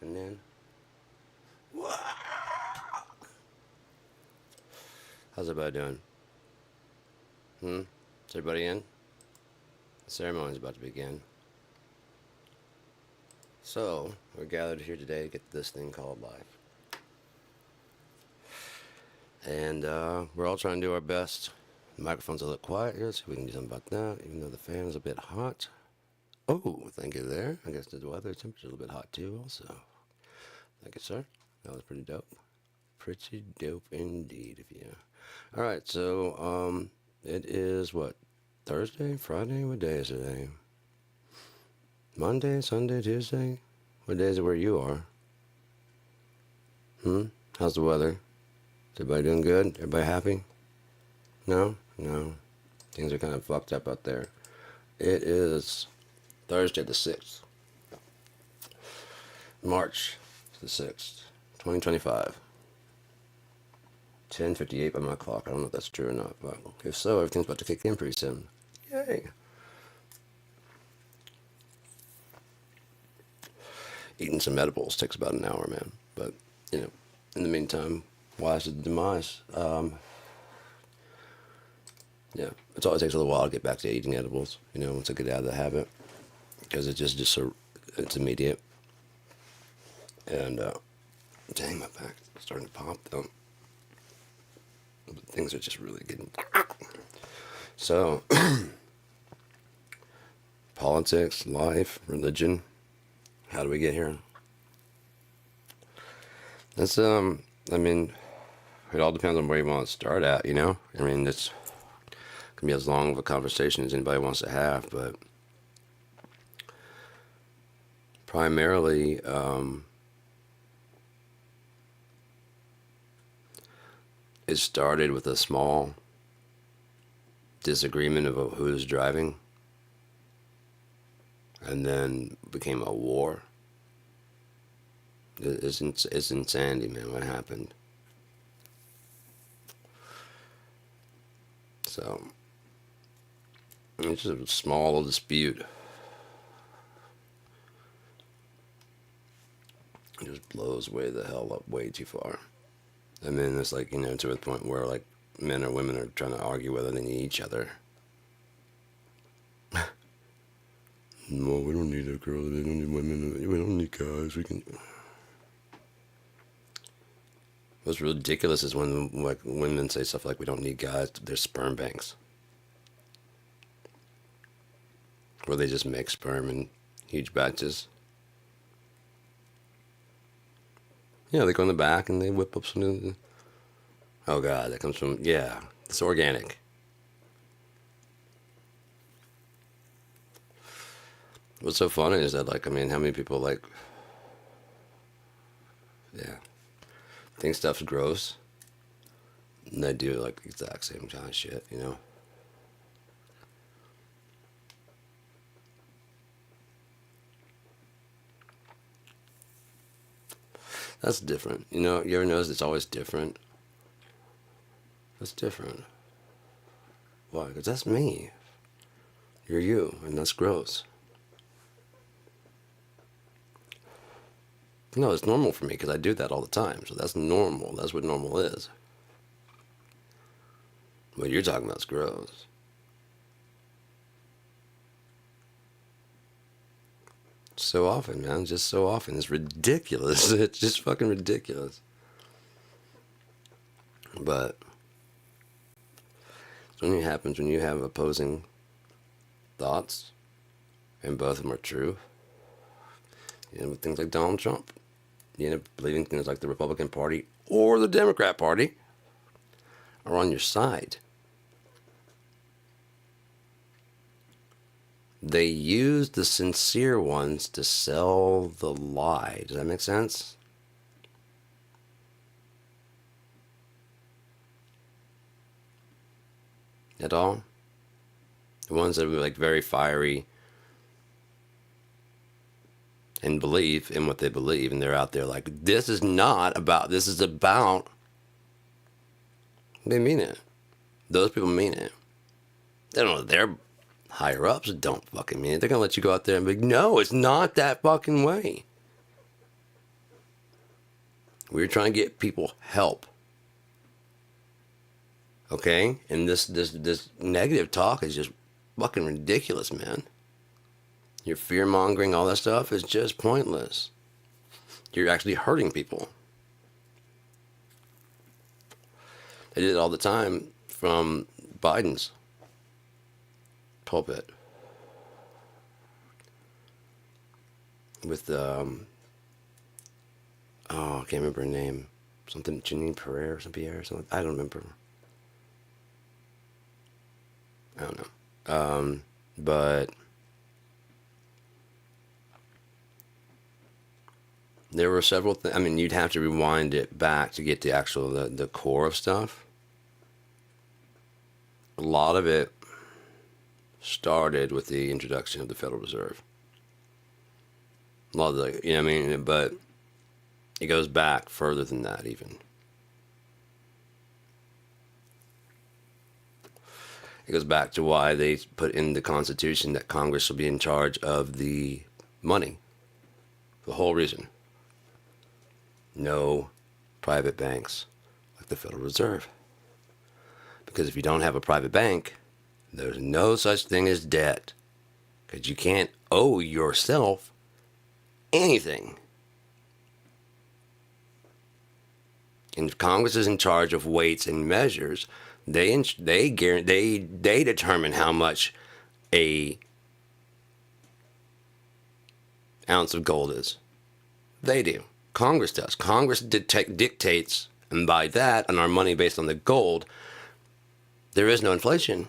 happening? How's everybody doing? Is everybody in? The ceremony's about to begin. So, we're gathered here today to get this thing called life. And we're all trying to do our best. The microphone's a little quiet here, so we can do something about that, even though the fan is a bit hot. Oh, thank you there. I guess the weather temperature's a little bit hot too, also. Thank you, sir. That was pretty dope. Pretty dope indeed, if you. All right, so it is what? Thursday, Friday? What day is it today? Monday, Sunday, Tuesday? What day is it where you are? How's the weather? Is everybody doing good? Everybody happy? No? No. Things are kind of fucked up out there. It is Thursday the 6th. March the 6th, 2025. 10:58 by my clock. I don't know if that's true or not, but if so, everything's about to kick in pretty soon. Yay! Eating some edibles takes about an hour, man. But, in the meantime, why is it the demise? Yeah, it always takes a little while to get back to eating edibles, once I get out of the habit. Because it's just so, it's immediate. And, dang, my back is starting to pop, though. But things are just really getting... So, politics, life, religion. How do we get here? That's, it all depends on where you want to start at, it's can be as long of a conversation as anybody wants to have, but primarily, it started with a small disagreement about who's driving, and then became a war. It's insanity, man, what happened. So, it's just a small dispute. It just blows way the hell up way too far. It's like, to a point where, like, men or women are trying to argue whether they need each other. No, we don't need a girl. We don't need women. We don't need guys. We can... What's ridiculous is when, like, women say stuff like, we don't need guys. There's sperm banks. Where they just make sperm in huge batches. Yeah, they go in the back and they whip up some... Oh, God, that comes from... Yeah, it's organic. What's so funny is that, like, how many people, like... Yeah. Think stuff's gross. And they do, like, the exact same kind of shit, That's different. You ever notice it's always different? That's different. Why? Because that's me. You're you, and that's gross. No, it's normal for me because I do that all the time. So that's normal. That's what normal is. What you're talking about is gross. So often, man. Just so often. It's ridiculous. It's just fucking ridiculous. But it's only happens when you have opposing thoughts and both of them are true. With things like Donald Trump. You end up believing things like the Republican Party or the Democrat Party are on your side. They use the sincere ones to sell the lie. Does that make sense? At all? The ones that were like very fiery and believe in what they believe, and they're out there like, this is not about, this is about... They mean it. Those people mean it. They don't know, their higher ups don't fucking mean it. They're gonna let you go out there and be like, no, it's not that fucking way. We were trying to get people help. Okay? And this negative talk is just fucking ridiculous, man. Your fear mongering, all that stuff is just pointless. You're actually hurting people. They did it all the time from Biden's pulpit. With, oh, I can't remember her name. Something, Janine Pereira or something, or something. I don't remember. I don't know. But there were several things. I mean, you'd have to rewind it back to get the actual, the core of stuff. A lot of it started with the introduction of the Federal Reserve. A lot of the, you know what I mean? But it goes back further than that, even. It goes back to why they put in the Constitution that Congress will be in charge of the money. The whole reason. No private banks like the Federal Reserve. Because if you don't have a private bank, there's no such thing as debt. Because you can't owe yourself anything. And if Congress is in charge of weights and measures, they determine how much a ounce of gold is. They do. Congress does. Congress dictates, and by that, on our money based on the gold, there is no inflation.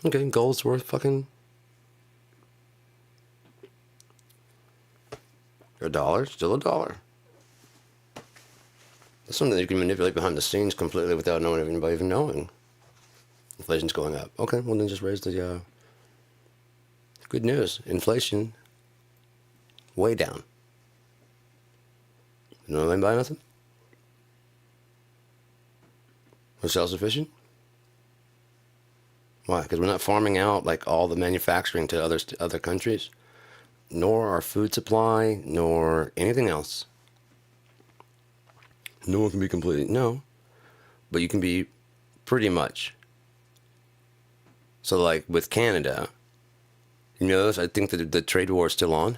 Okay, gold's worth fucking $1, still $1. That's something that you can manipulate behind the scenes completely without knowing anybody even knowing. Inflation's going up. Okay, well then just raise the good news. Inflation way down. You know anybody buy nothing? We're self-sufficient? Why? Because we're not farming out like all the manufacturing to other countries, nor our food supply, nor anything else. No one can be completely, no, but you can be pretty much. So like with Canada, you notice I think that the trade war is still on.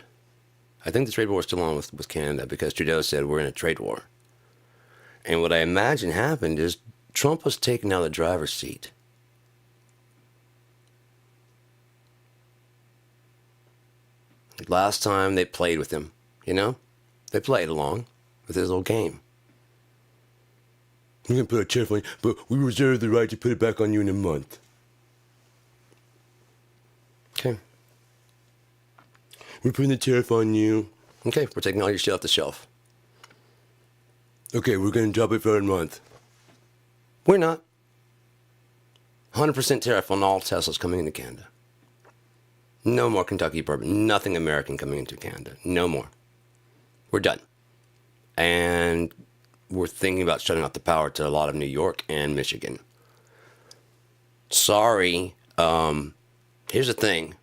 I think the trade war is still on with Canada because Trudeau said we're in a trade war. And what I imagine happened is Trump was taken out of the driver's seat. Last time they played with him, you know? They played along with his little game. We're going to put a tariff on you, but we reserve the right to put it back on you in a month. Okay. We're putting the tariff on you. Okay, we're taking all your shit off the shelf. Okay, we're going to drop it for a month. We're not. 100% tariff on all Teslas coming into Canada. No more Kentucky bourbon. Nothing American coming into Canada. No more. We're done. And we're thinking about shutting off the power to a lot of New York and Michigan. Sorry. Here's the thing.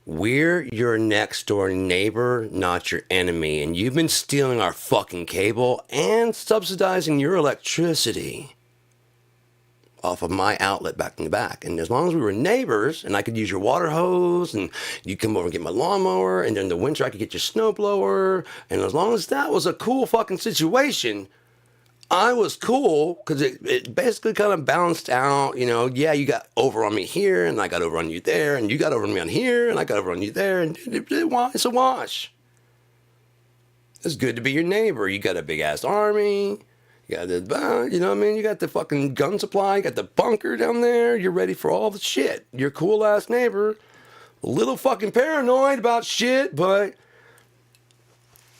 We're your next door neighbor, not your enemy. And you've been stealing our fucking cable and subsidizing your electricity off of my outlet back in the back. And as long as we were neighbors and I could use your water hose and you come over and get my lawnmower and during the winter I could get your snowblower, and as long as that was a cool fucking situation, I was cool because it basically kind of balanced out, you know. Yeah, you got over on me here and I got over on you there, and you got over on me on here and I got over on you there, and it's a wash. It's good to be your neighbor. You got a big ass army. You got the, you know what I mean? You got the fucking gun supply. You got the bunker down there. You're ready for all the shit. You're a cool ass neighbor. A little fucking paranoid about shit, but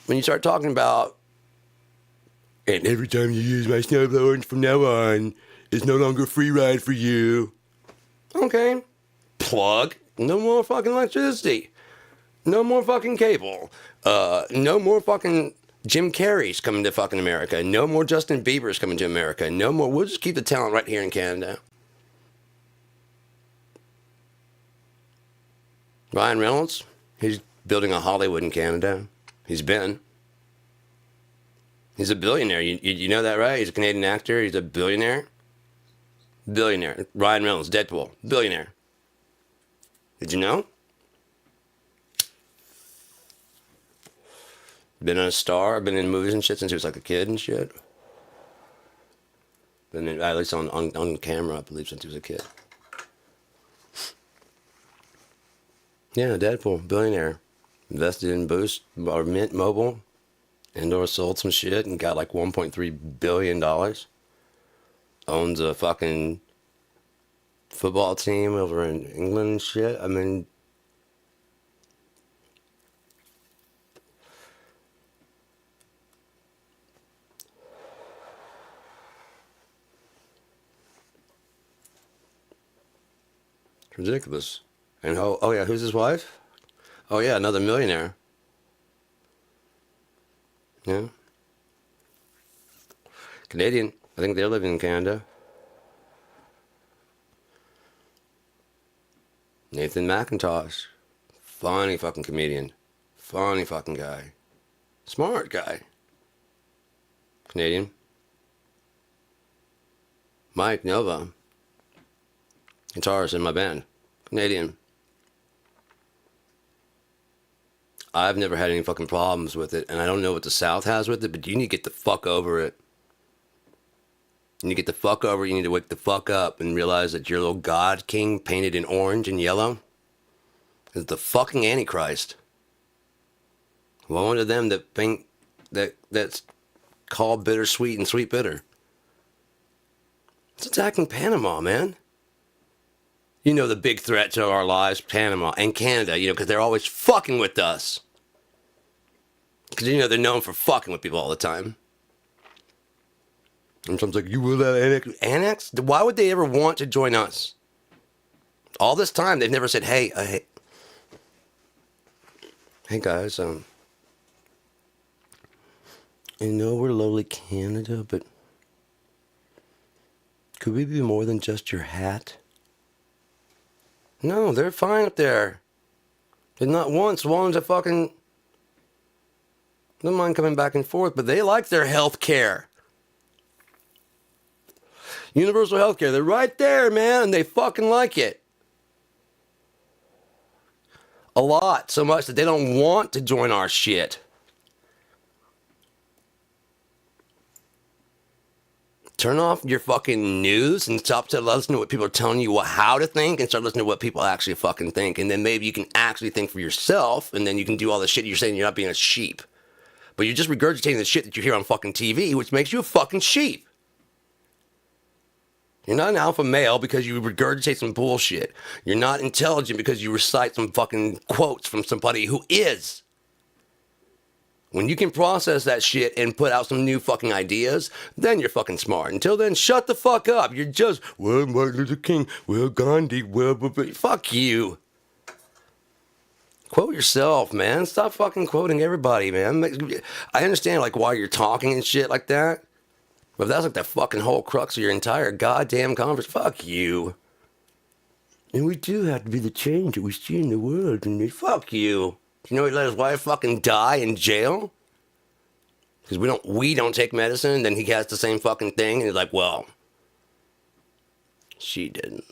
when you start talking about, and every time you use my snowblower from now on, it's no longer a free ride for you. Okay. Plug. No more fucking electricity. No more fucking cable. No more fucking Jim Carrey's coming to fucking America. No more Justin Bieber's coming to America. No more. We'll just keep the talent right here in Canada. Ryan Reynolds, he's building a Hollywood in Canada. He's been. He's a billionaire. You know that, right? He's a Canadian actor. He's a billionaire. Billionaire. Ryan Reynolds, Deadpool, billionaire. Did you know? Been a star. Been in movies and shit since he was like a kid and shit. Been in, at least on camera, I believe, since he was a kid. Yeah, Deadpool, billionaire. Invested in Boost or Mint Mobile. And/or sold some shit and got like $1.3 billion. Owns a fucking football team over in England and shit. I mean, it's ridiculous. And oh yeah, who's his wife? Oh yeah, another millionaire. Yeah. Canadian. I think they're living in Canada. Nathan McIntosh. Funny fucking comedian. Funny fucking guy. Smart guy. Canadian. Mike Nova. Guitarist in my band. Canadian. I've never had any fucking problems with it, and I don't know what the South has with it, but you need to get the fuck over it. You need to get the fuck over it. You need to wake the fuck up and realize that your little God King painted in orange and yellow is the fucking Antichrist. One of them that paint that's called bittersweet and sweet bitter. It's attacking Panama, man. You know the big threat to our lives, Panama and Canada, you know, because they're always fucking with us. Because, you know, they're known for fucking with people all the time. And someone's like, you will annex? Annex? Why would they ever want to join us? All this time, they've never said, hey guys, I know we're lowly Canada, but could we be more than just your hat? No, they're fine up there. They're not once ones that fucking don't mind coming back and forth, but they like their health care. Universal health care, they're right there, man, and they fucking like it. A lot, so much that they don't want to join our shit. Turn off your fucking news and stop to listen to what people are telling you how to think and start listening to what people actually fucking think. And then maybe you can actually think for yourself, and then you can do all the shit you're saying. You're not being a sheep. But you're just regurgitating the shit that you hear on fucking TV, which makes you a fucking sheep. You're not an alpha male because you regurgitate some bullshit. You're not intelligent because you recite some fucking quotes from somebody who is. When you can process that shit and put out some new fucking ideas, then you're fucking smart. Until then, shut the fuck up. You're just, well, Martin Luther King, well, Gandhi, well, fuck you. Quote yourself, man. Stop fucking quoting everybody, man. I understand, like, why you're talking and shit like that. But if that's like the fucking whole crux of your entire goddamn conversation, fuck you. And we do have to be the change that we see in the world. And fuck you. You know he let his wife fucking die in jail? Because we don't take medicine, and then he has the same fucking thing, and he's like, well, she didn't.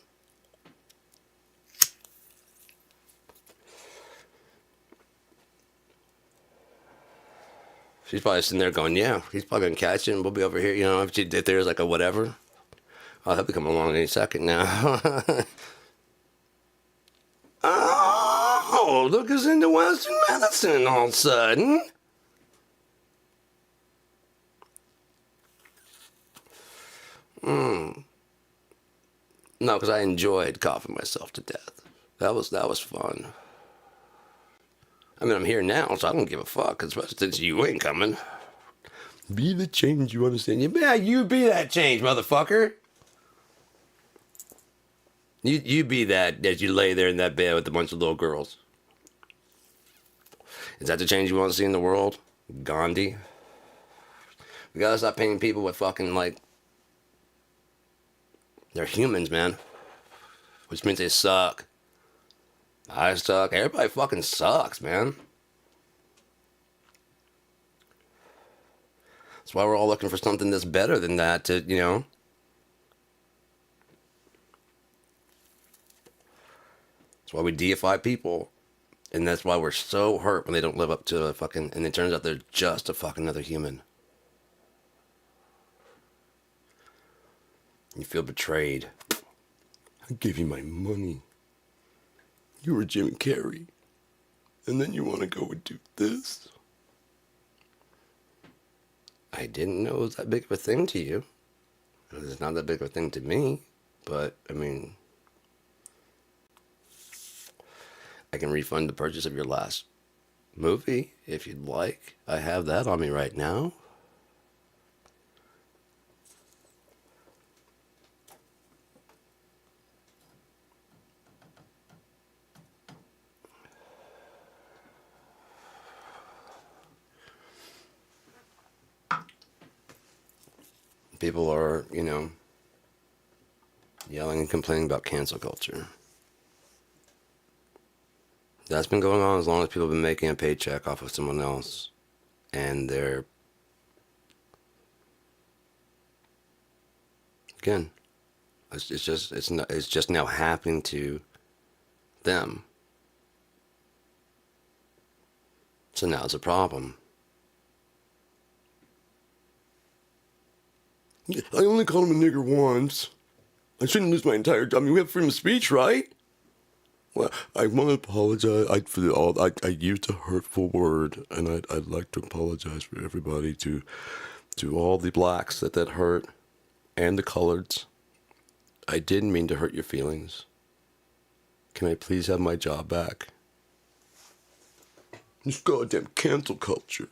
She's probably sitting there going, yeah, he's probably going to catch it, and we'll be over here, you know, if there's like a whatever. Oh, he'll be coming along any second now. Oh, look who's into Western medicine all of a sudden. No, because I enjoyed coughing myself to death. That was fun. I mean, I'm here now, so I don't give a fuck, because since you ain't coming. Be the change you understand. Yeah, you be that change, motherfucker. You be that as you lay there in that bed with a bunch of little girls. Is that the change you want to see in the world? Gandhi? We gotta stop painting people with fucking, like, they're humans, man. Which means they suck. I suck. Everybody fucking sucks, man. That's why we're all looking for something that's better than that to, That's why we deify people. And that's why we're so hurt when they don't live up to a fucking, and it turns out they're just a fucking another human. You feel betrayed. I gave you my money. You were Jim Carrey. And then you want to go and do this? I didn't know it was that big of a thing to you. It's not that big of a thing to me. But, I mean, I can refund the purchase of your last movie if you'd like. I have that on me right now. People are, yelling and complaining about cancel culture. That's been going on as long as people have been making a paycheck off of someone else. And they're, again, it's just now happening to them. So now it's a problem. I only called him a nigger once. I shouldn't lose my entire job. I mean, we have freedom of speech, right? Well, I want to apologize. I used a hurtful word, and I'd like to apologize for everybody, to all the blacks that hurt, and the coloreds. I didn't mean to hurt your feelings. Can I please have my job back? This goddamn cancel culture.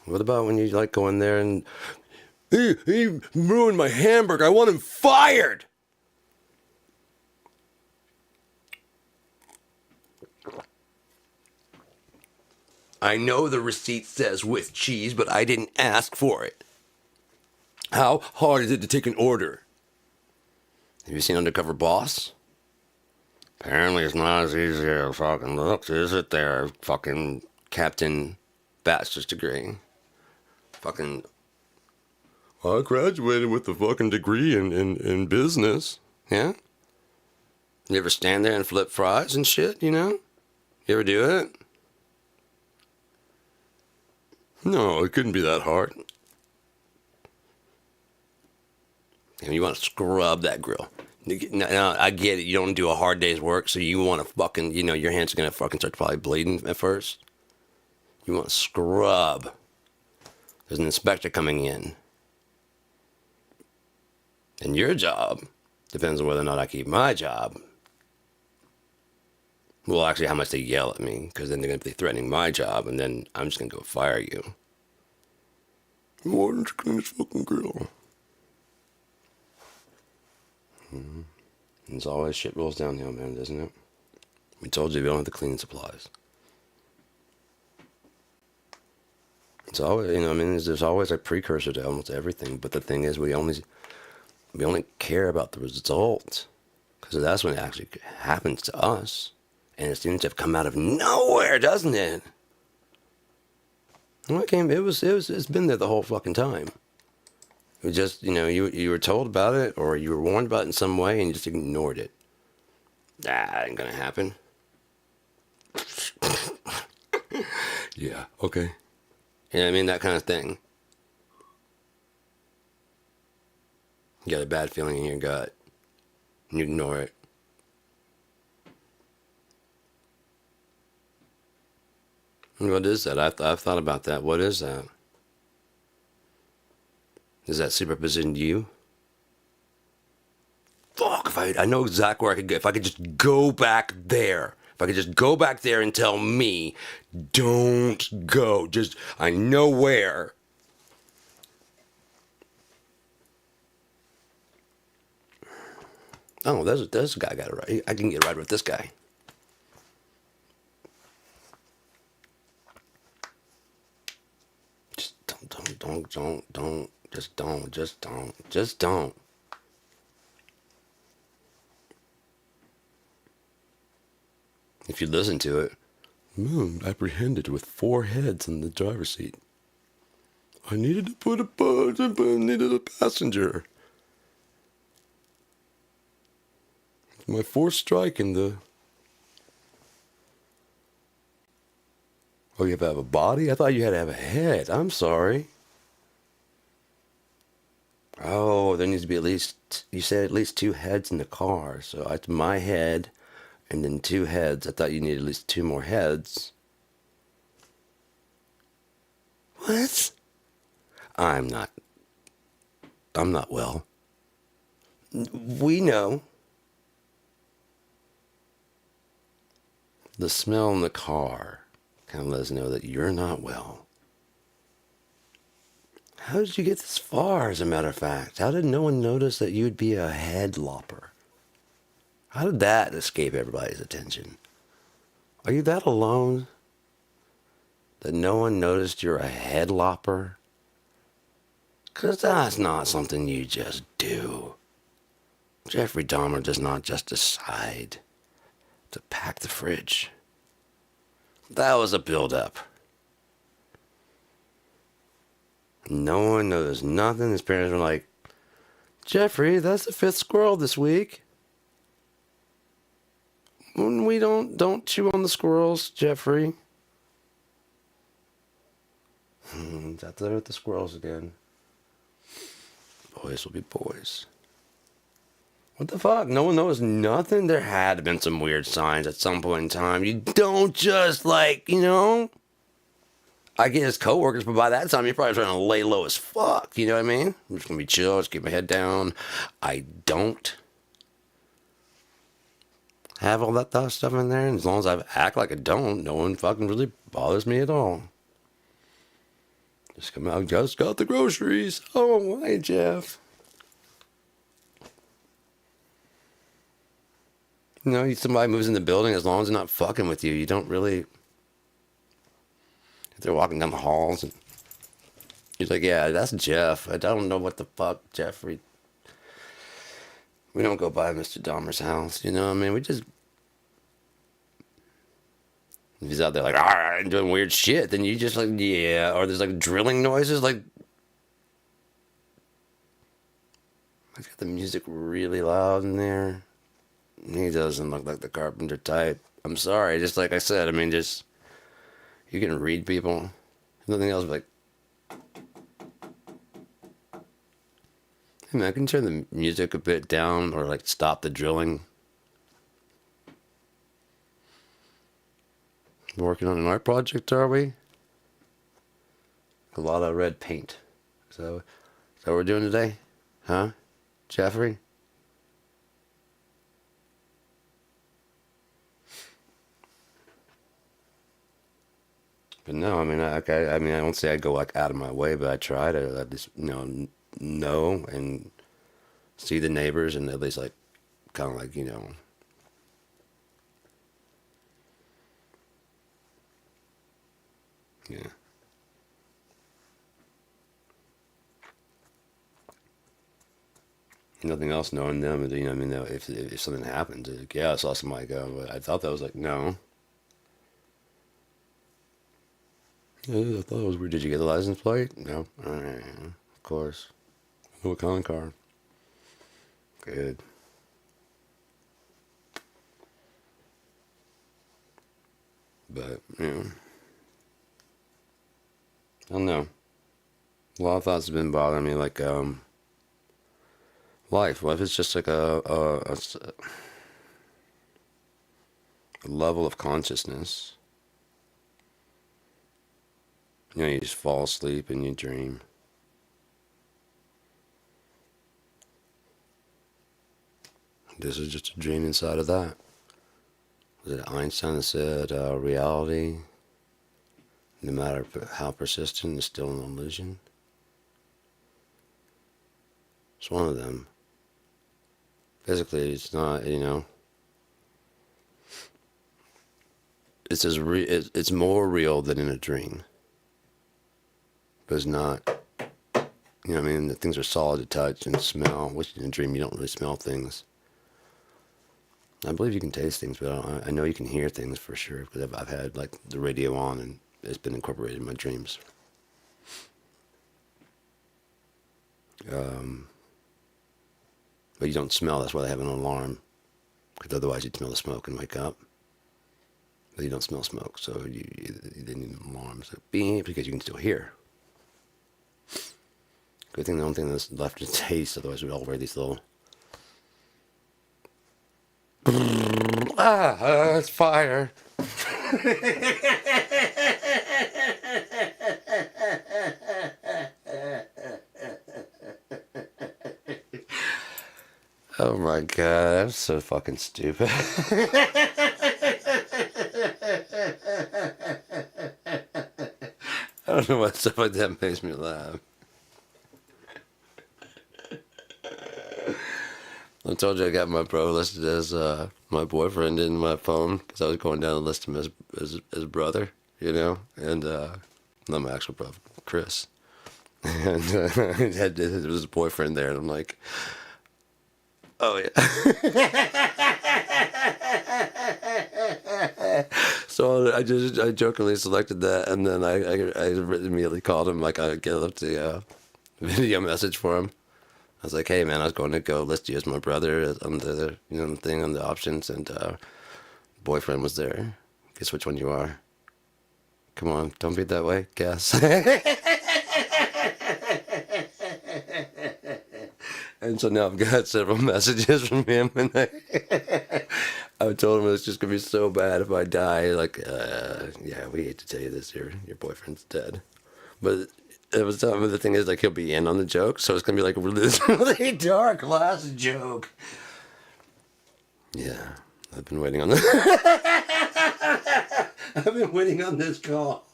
What about when you go in there and he ruined my hamburger? I want him fired. I know the receipt says with cheese, but I didn't ask for it. How hard is it to take an order? Have you seen Undercover Boss? Apparently it's not as easy as fucking looks, is it there, fucking Captain Bachelor's degree? Fucking, I graduated with a fucking degree in business. Yeah? You ever stand there and flip fries and shit, You ever do it? No, it couldn't be that hard. And you want to scrub that grill. Now, I get it. You don't do a hard day's work, so you want to fucking, your hands are going to fucking start probably bleeding at first. You want to scrub. There's an inspector coming in. And your job depends on whether or not I keep my job. Well, actually, how much they yell at me, because then they're going to be threatening my job, and then I'm just going to go fire you. Why don't you clean this fucking grill? It's always shit rolls downhill, man, doesn't it? We told you we don't have the cleaning supplies. It's always, there's always a precursor to almost everything. But the thing is, we only care about the result, because that's when it actually happens to us, and it seems to have come out of nowhere, doesn't it? Well, it's been there the whole fucking time. It was just, you were told about it, or you were warned about it in some way, and you just ignored it. That ain't gonna happen. Yeah, okay. You know what I mean? That kind of thing. You got a bad feeling in your gut, and you ignore it. What is that? I've thought about that. What is that? Is that superpositioned you? Fuck, I know exactly where I could go. If I could just go back there. If I could just go back there and tell me, don't go. Just, I know where. Oh, there's a guy got it right. I can get right with this guy. Just don't. Just don't. If you listen to it, apprehended with 4 heads in the driver's seat. I needed to put a buzz, I needed a passenger. My fourth strike in the... Oh, you have to have a body? I thought you had to have a head. I'm sorry. Oh, there needs to be at least... You said at least 2 heads in the car. So it's my head and then 2 heads. I thought you needed at least 2 more heads. What? I'm not well. We know. The smell in the car kind of lets us know that you're not well. How did you get this far, as a matter of fact? How did no one notice that you'd be a head lopper? How did that escape everybody's attention? Are you that alone? That no one noticed you're a head lopper? 'Cause that's not something you just do. Jeffrey Dahmer does not just decide to pack the fridge. That was a build-up. No one knows nothing. His parents were like, Jeffrey, that's the 5th squirrel this week. When we don't chew on the squirrels, Jeffrey. Out there with the squirrels again. Boys will be boys. What the fuck? No one knows nothing? There had to have been some weird signs at some point in time. You don't just, like, you know... I get his coworkers, but by that time, you're probably trying to lay low as fuck. You know what I mean? I'm just going to be chill, just keep my head down. I don't have all that stuff in there. And as long as I act like I don't, no one fucking really bothers me at all. Just come out, just got the groceries. Oh, hi, Jeff. You know, somebody moves in the building, as long as they're not fucking with you, you don't really... If they're walking down the halls, and he's like, yeah, that's Jeff. I don't know what the fuck, Jeffrey. We don't go by Mr. Dahmer's house, you know what I mean? We just... If he's out there like, alright, doing weird shit, then you just like, yeah. Or there's like drilling noises, like... I've got the music really loud in there. He doesn't look like the carpenter type. I'm sorry, just like I said, I mean, just... You can read people. Nothing else, like... Hey man, I can turn the music a bit down or like stop the drilling. Working on an art project, are we? A lot of red paint. So, is that what we're doing today? Huh? Jeffrey? But no, I mean, I mean, I don't say I'd go like out of my way, but I try to at least, know and see the neighbors and at least like, kind of like, yeah. Nothing else knowing them, I mean, if something happens, like, yeah, I saw somebody go, but I thought that was like, no. Yeah, I thought it was weird. Did you get the license plate? No. All right, of course. What kind of car? Good. But, I don't know. A lot of thoughts have been bothering me, like, life. Life is just like a level of consciousness. You just fall asleep and you dream. This is just a dream inside of that. Was it Einstein that said reality, no matter how persistent, is still an illusion? It's one of them. Basically, it's not, it's it's more real than in a dream. But it's not, I mean, the things are solid to touch and smell, which in a dream you don't really smell things. I believe you can taste things, but I know you can hear things for sure, because I've had like the radio on and it's been incorporated in my dreams. But you don't smell. That's why they have an alarm. Because otherwise you'd smell the smoke and wake up. But you don't smell smoke, so they need an alarm. So beep, because you can still hear. Good thing the only thing that's left is taste. Otherwise we'd all wear these little... it's fire. Oh my god, that's so fucking stupid. I don't know why stuff like that makes me laugh. I told you I got my bro listed as my boyfriend in my phone because I was going down the list of him as brother, you know, and not my actual brother, Chris. And there was his boyfriend there, and I'm like, oh yeah. So I jokingly selected that, and then I immediately called him, like I left the video message for him. I was like, hey man, I was going to go list you as my brother on the thing on the options, and boyfriend was there. Guess which one you are? Come on, don't be that way. Guess. And so now I've got several messages from him, and I told him it's just gonna be so bad if I die. Like, yeah, we hate to tell you this, your boyfriend's dead, but it was the thing is like he'll be in on the joke, so it's gonna be like this really dark last joke. Yeah, I've been waiting on this. I've been waiting on this call.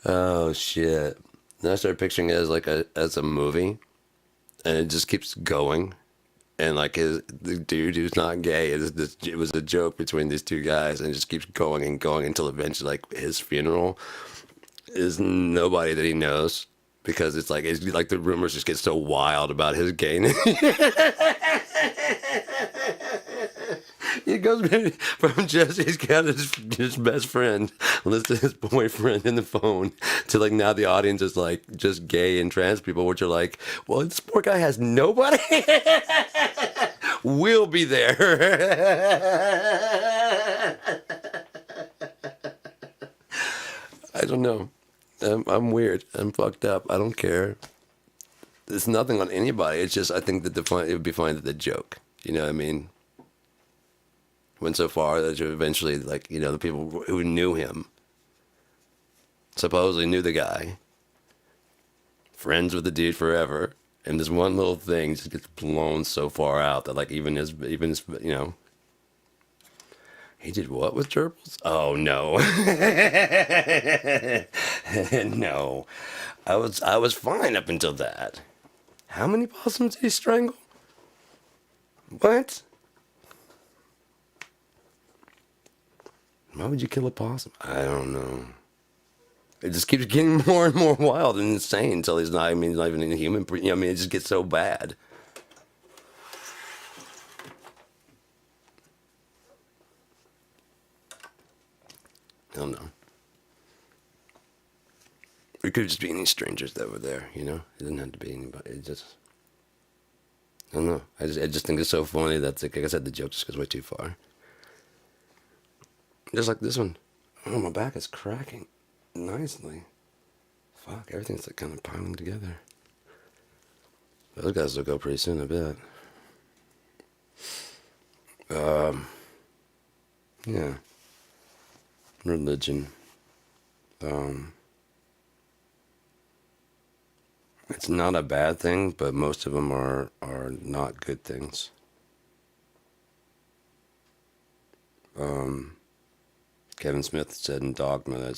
Oh shit! Then I started picturing it as like as a movie, and it just keeps going, and like the dude who's not gay it was a joke between these two guys, and it just keeps going and going until eventually like his funeral is nobody that he knows because it's like the rumors just get so wild about his gayness. It goes from Jesse's got his best friend listed his boyfriend in the phone to like now the audience is like just gay and trans people, which are like, well, this poor guy has nobody. We'll be there. I don't know. I'm weird. I'm fucked up. I don't care. There's nothing on anybody. It's just I think that it would be funny that the joke. You know what I mean? Went so far that you eventually, like, you know, the people who knew him supposedly knew the guy, friends with the dude forever, and this one little thing just gets blown so far out that like even his you know, he did what with gerbils? Oh no. No, I was fine up until that. How many possums did he strangle? What? Why would you kill a possum? I don't know. It just keeps getting more and more wild and insane until he's not. I mean, he's not even a human. You know, I mean, it just gets so bad. I don't know. It could just be any strangers that were there. You know, it doesn't have to be anybody. It just. I don't know. I just think it's so funny that, like I said, the joke just goes way too far. Just like this one. Oh, my back is cracking nicely. Fuck, everything's like kind of piling together. Those guys will go pretty soon, I bet. Yeah. Religion. It's not a bad thing, but most of them are not good things. Kevin Smith said in Dogma,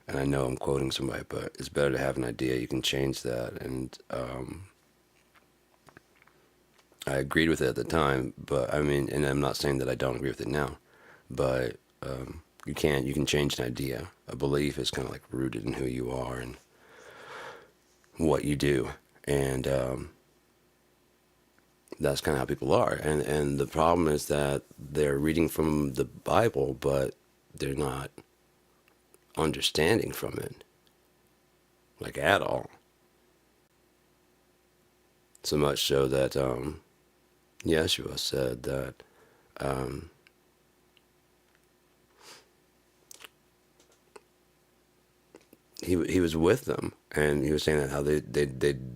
and I know I'm quoting somebody, but it's better to have an idea. You can change that. And I agreed with it at the time, but I mean, and I'm not saying that I don't agree with it now, but you can change an idea. A belief is kind of like rooted in who you are and what you do. And that's kind of how people are. And the problem is that they're reading from the Bible, but they're not understanding from it, like at all. So much so that Yeshua said that he was with them, and he was saying that how they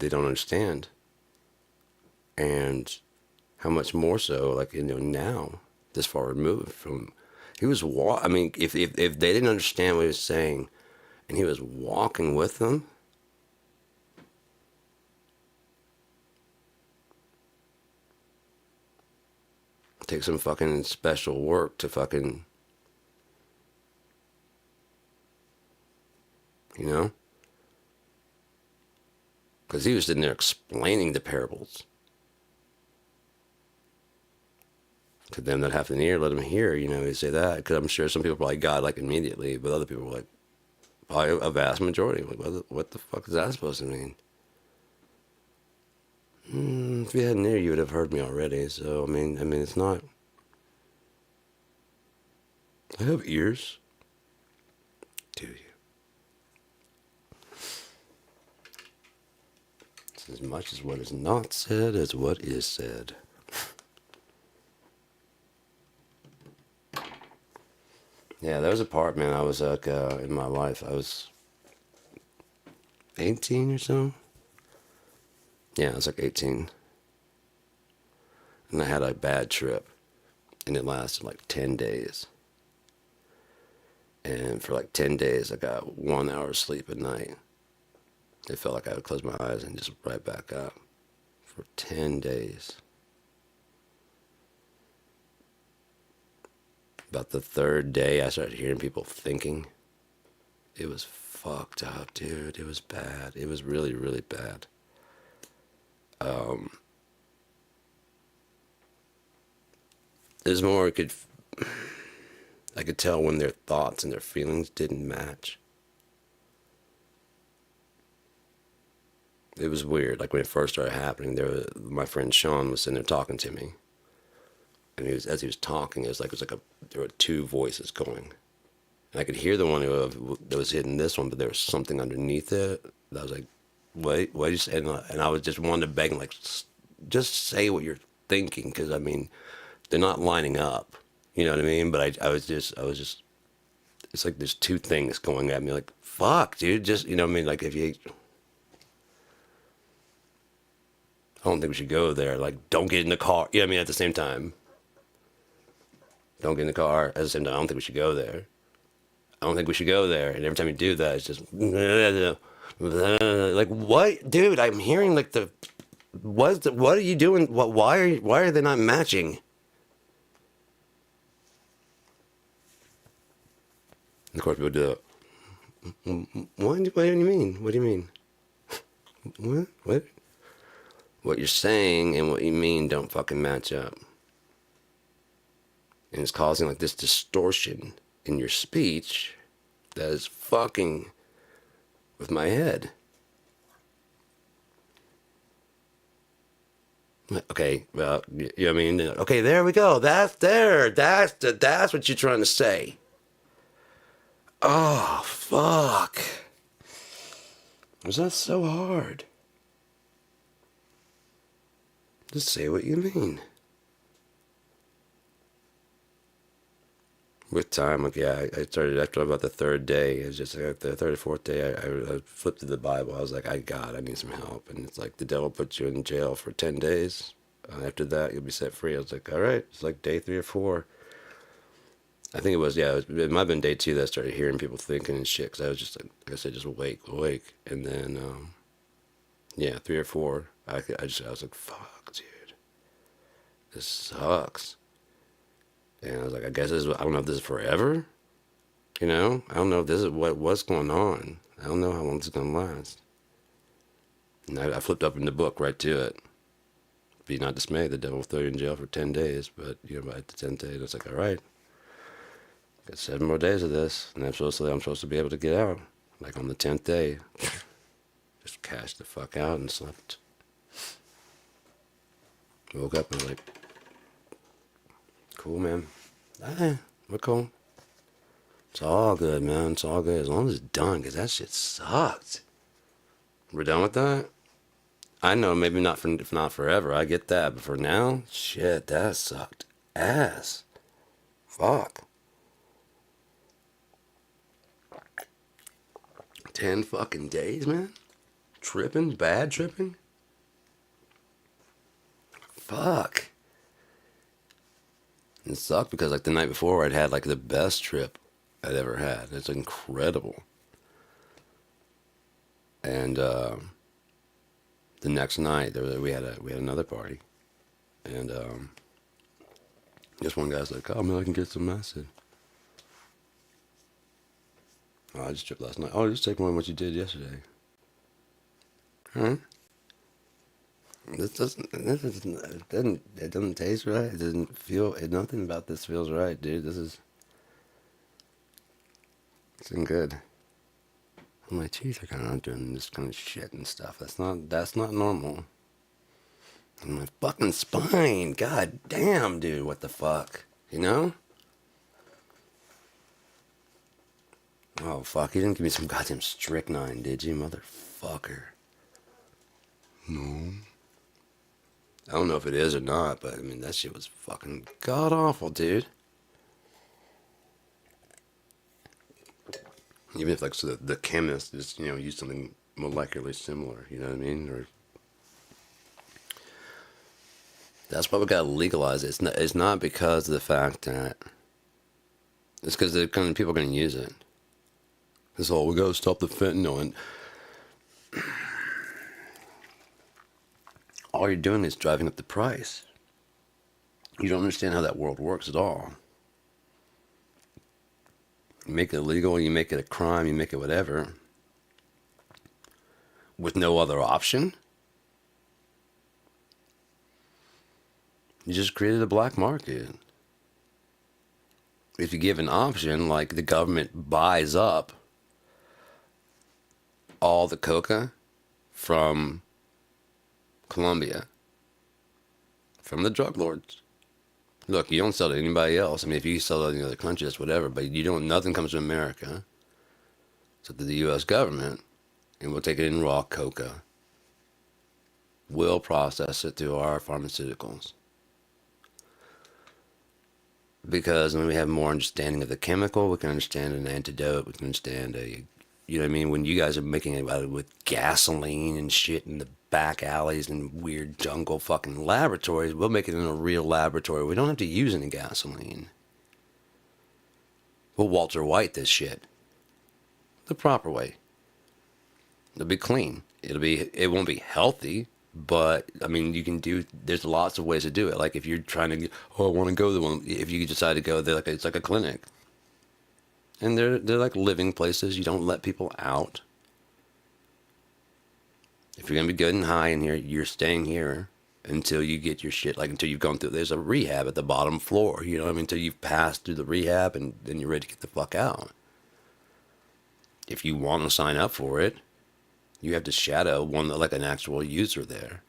don't understand, and how much more so, like, now, this far removed from, he was I mean, if they didn't understand what he was saying, and he was walking with them, it takes some fucking special work to fucking, you know, because he was sitting there explaining the parables to them that have an ear, let them hear. He say that, because I'm sure some people probably got like immediately, but other people were like, probably a vast majority, like, what the fuck is that supposed to mean? If you had an ear, you would have heard me already. So I mean, it's not. I have ears. Do you? It's as much as what is not said as what is said. Yeah, there was a part, man. I was like, in my life, I was 18 or so. Yeah, I was like 18. And I had a bad trip. And it lasted like 10 days. And for like 10 days, I got 1 hour sleep at night. It felt like I would close my eyes and just right back up for 10 days. About the third day, I started hearing people thinking. It was fucked up, dude. It was bad. It was really, really bad. There's more I could tell when their thoughts and their feelings didn't match. It was weird. Like when it first started happening, my friend Sean was sitting there talking to me, and as he was talking, there were two voices going, and I could hear the one that was hitting this one, but there was something underneath it. That was like, wait, what did you say? And I was just wanting to beg him, like, just say what you're thinking, because I mean, they're not lining up. You know what I mean? But I was just, it's like there's two things going at me, like, fuck, dude, just, you know what I mean? Like, I don't think we should go there. Like, don't get in the car. You know what I mean? At the same time, don't get in the car. At the same time, I don't think we should go there. I don't think we should go there. And every time you do that, it's just like, what, dude? I'm hearing like what are you doing? Why are they not matching? And of course, people do it. What do you mean? What do you mean? What? What you're saying and what you mean don't fucking match up. And it's causing like this distortion in your speech that is fucking with my head. Okay, well, you know what I mean? Okay, there we go. That's what you're trying to say. Oh, fuck. Was that so hard? Just say what you mean. With time, like, yeah, I started after about the third day. It was just like the third or fourth day, I flipped through the Bible. I was like, I need some help. And it's like the devil puts you in jail for 10 days. After that, you'll be set free. I was like, all right. It's like day 3 or 4. I think it was, yeah, it might have been day 2 that I started hearing people thinking and shit. Because I was just, like I said, just awake. And then, yeah, 3 or 4, I was like, fuck, dude. This sucks. And I was like, I guess I don't know if this is forever. You know, I don't know if this is what's going on. I don't know how long this is going to last. And I flipped up in the book right to it. Be not dismayed, the devil will throw you in jail for 10 days. But, by the 10th day, it's like, all right, got 7 more days of this. And I'm supposed to be able to get out. Like on the 10th day, just cashed the fuck out and slept. Woke up and was like, cool, man. We're cool. It's all good, man. It's all good as long as it's done, because that shit sucked. We're done with that? I know, maybe not for if not forever. I get that, but for now, shit, that sucked ass. Fuck. 10 fucking days, man. Tripping, bad tripping. Fuck. It sucked because like the night before, I'd had like the best trip I'd ever had. It's incredible. And the next night, we had another party, and this one guy's like, "Oh man, I can get some acid." Oh, I just tripped last night. Oh, just take one of what you did yesterday. Huh? It doesn't taste right. It doesn't feel. Nothing about this feels right, dude. It's been good. My teeth are kind of doing this kind of shit and stuff. That's not normal. And my fucking spine. God damn, dude. What the fuck? You know? Oh, fuck. You didn't give me some goddamn strychnine, did you, motherfucker? No. I don't know if it is or not, but I mean, that shit was fucking god awful, dude. Even if, like, so the chemist just, used something molecularly similar, you know what I mean? Or that's why we gotta legalize it. It's not because of the fact that it's because people are gonna use it. It's all we gotta stop the fentanyl, and all you're doing is driving up the price. You don't understand how that world works at all. You make it illegal, you make it a crime, you make it whatever, with no other option. You just created a black market. If you give an option, like the government buys up all the coca from Colombia, from the drug lords. Look, you don't sell to anybody else. I mean, if you sell to any other country, that's whatever. But nothing comes to America, except to the U.S. government, and we'll take it in raw coca. We'll process it through our pharmaceuticals, because when we have more understanding of the chemical, we can understand an antidote. We can understand you know what I mean? When you guys are making it about it with gasoline and shit in the back alleys and weird jungle fucking laboratories, we'll make it in a real laboratory. We don't have to use any gasoline. We'll Walter White this shit the proper way. It'll be clean. It won't be healthy, but I mean, there's lots of ways to do it. Like if you're trying to, I want to go to the one. If you decide to go, it's like a clinic, and they're like living places. You don't let people out. If you're gonna be good and high in here, you're staying here until you get your shit. Like until you've gone through. There's a rehab at the bottom floor. You know what I mean? Until you've passed through the rehab and then you're ready to get the fuck out. If you want to sign up for it, you have to shadow like an actual user there.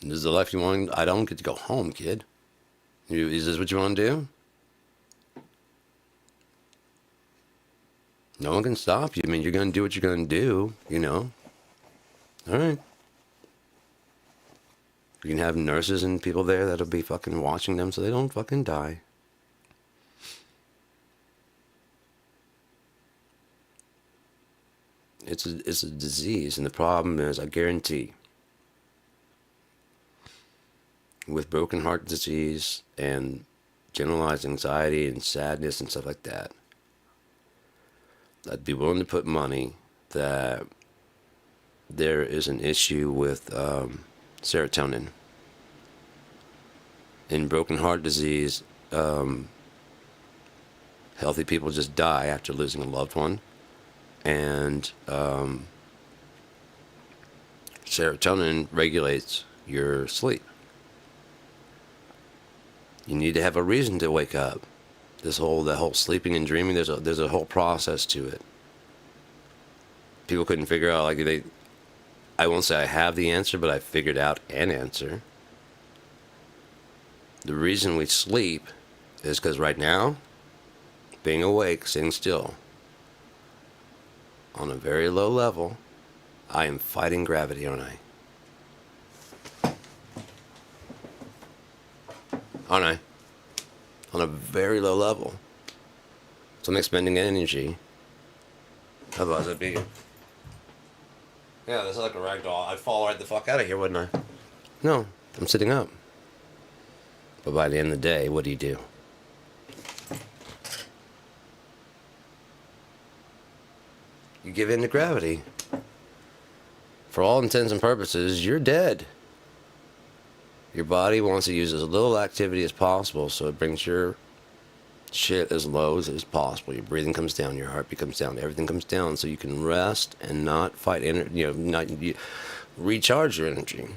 And this is the life you want. I don't get to go home, kid. Is this what you want to do? No one can stop you. I mean, you're going to do what you're going to do, All right. You can have nurses and people there that'll be fucking watching them so they don't fucking die. It's a disease, and the problem is, I guarantee, with broken heart disease and generalized anxiety and sadness and stuff like that, I'd be willing to put money that there is an issue with serotonin. In broken heart disease, healthy people just die after losing a loved one, and serotonin regulates your sleep. You need to have a reason to wake up. The whole sleeping and dreaming, there's a whole process to it. People couldn't figure out, I won't say I have the answer, but I figured out an answer. The reason we sleep is because right now being awake, sitting still, on a very low level, I am fighting gravity, aren't I? Aren't I? On a very low level. So I'm expending energy. Otherwise I'd be... Yeah, this is like a rag doll. I'd fall right the fuck out of here, wouldn't I? No, I'm sitting up. But by the end of the day, what do? You give in to gravity. For all intents and purposes, you're dead. Your body wants to use as little activity as possible, so it brings your shit as low as possible. Your breathing comes down, your heartbeat comes down, everything comes down, so you can rest and not fight recharge your energy.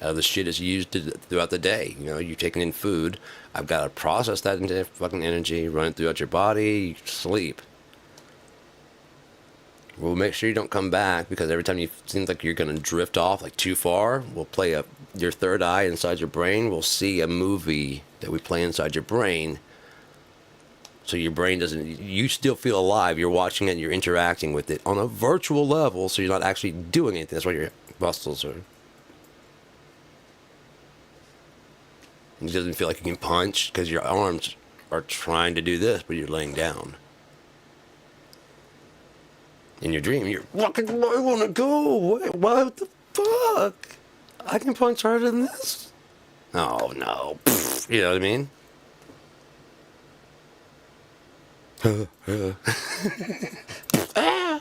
The shit is used throughout the day. You know, you're taking in food. I've got to process that into fucking energy, run it throughout your body, sleep. We'll make sure you don't come back, because every time you seem like you're going to drift off like too far, we'll play your third eye inside your brain. We'll see a movie that we play inside your brain. So your brain doesn't, you still feel alive. You're watching it, you're interacting with it on a virtual level, so you're not actually doing anything. That's why your muscles are... It doesn't feel like you can punch, because your arms are trying to do this, but you're laying down. In your dream, you're fucking, I want to go. What the fuck? I can punch harder than this? Oh, no. You know what I mean? Ah!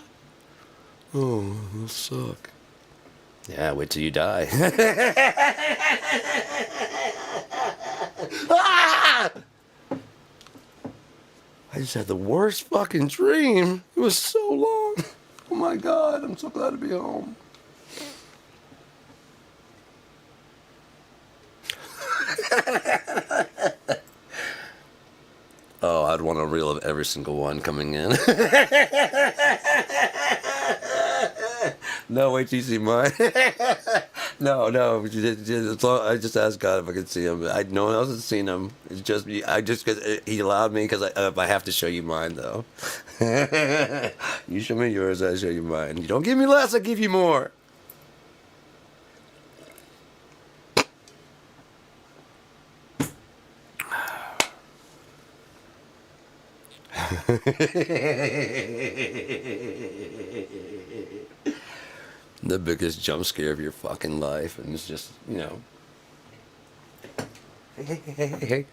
Oh, that'll suck. Yeah, wait till you die. Ah! I just had the worst fucking dream. It was so long. Oh my God, I'm so glad to be home. Oh, I'd want a reel of every single one coming in. No, wait till you see mine. No. I just asked God if I could see him. No one else has seen him. It's just me. Cause he allowed me, because I have to show you mine though. You show me yours, I show you mine. You don't give me less, I give you more. The biggest jump scare of your fucking life, and it's just, you know. Hey.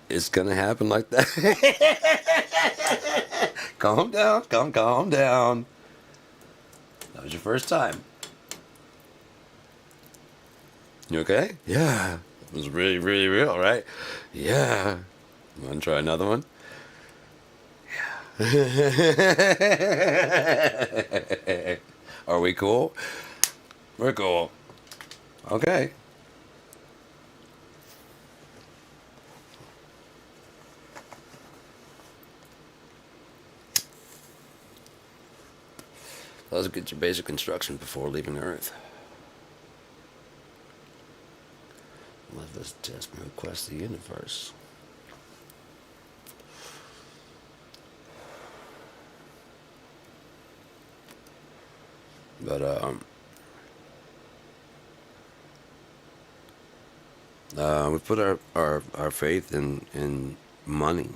It's gonna happen like that. Calm down, calm down. That was your first time. You okay? Yeah. It was really, really real, right? Yeah. You wanna try another one? Are we cool? We're cool. Okay. Let's get your basic instruction before leaving Earth. Let this test me across the universe. But we put our faith in money.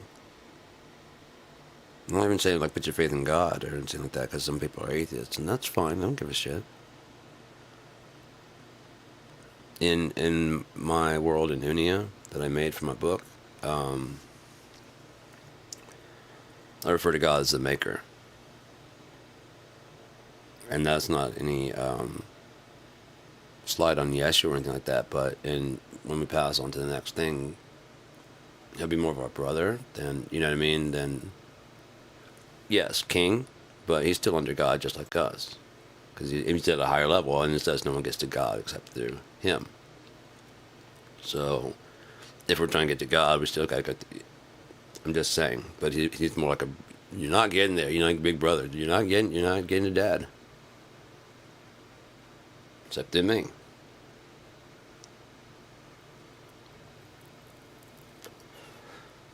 I'm not even saying like put your faith in God or anything like that, because some people are atheists, and that's fine. I don't give a shit. In my world in Unia that I made for my book, I refer to God as the maker. And that's not any slide on Yeshua or anything like that, but when we pass on to the next thing, he'll be more of our brother than, you know what I mean, than, yes, king, but he's still under God just like us. Because he's at a higher level, and it says no one gets to God except through him. So, if we're trying to get to God, we still got to go to, I'm just saying, but he's more like you're not getting there, you're not big brother, you're not getting to dad. Except in me.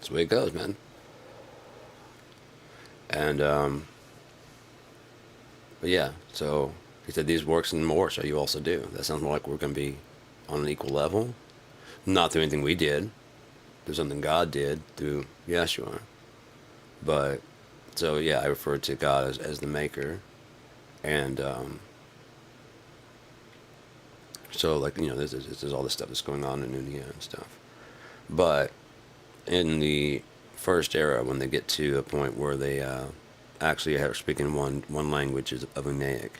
That's the way it goes, man. And but yeah, so he said these works and more shall you also do. That sounds more like we're going to be on an equal level. Not through anything we did, through something God did through Yeshua. But so yeah, I refer to God as the maker, and so like there's all this stuff that's going on in Unia and stuff. But in the first era, when they get to a point where they actually are speaking one language of Unaic,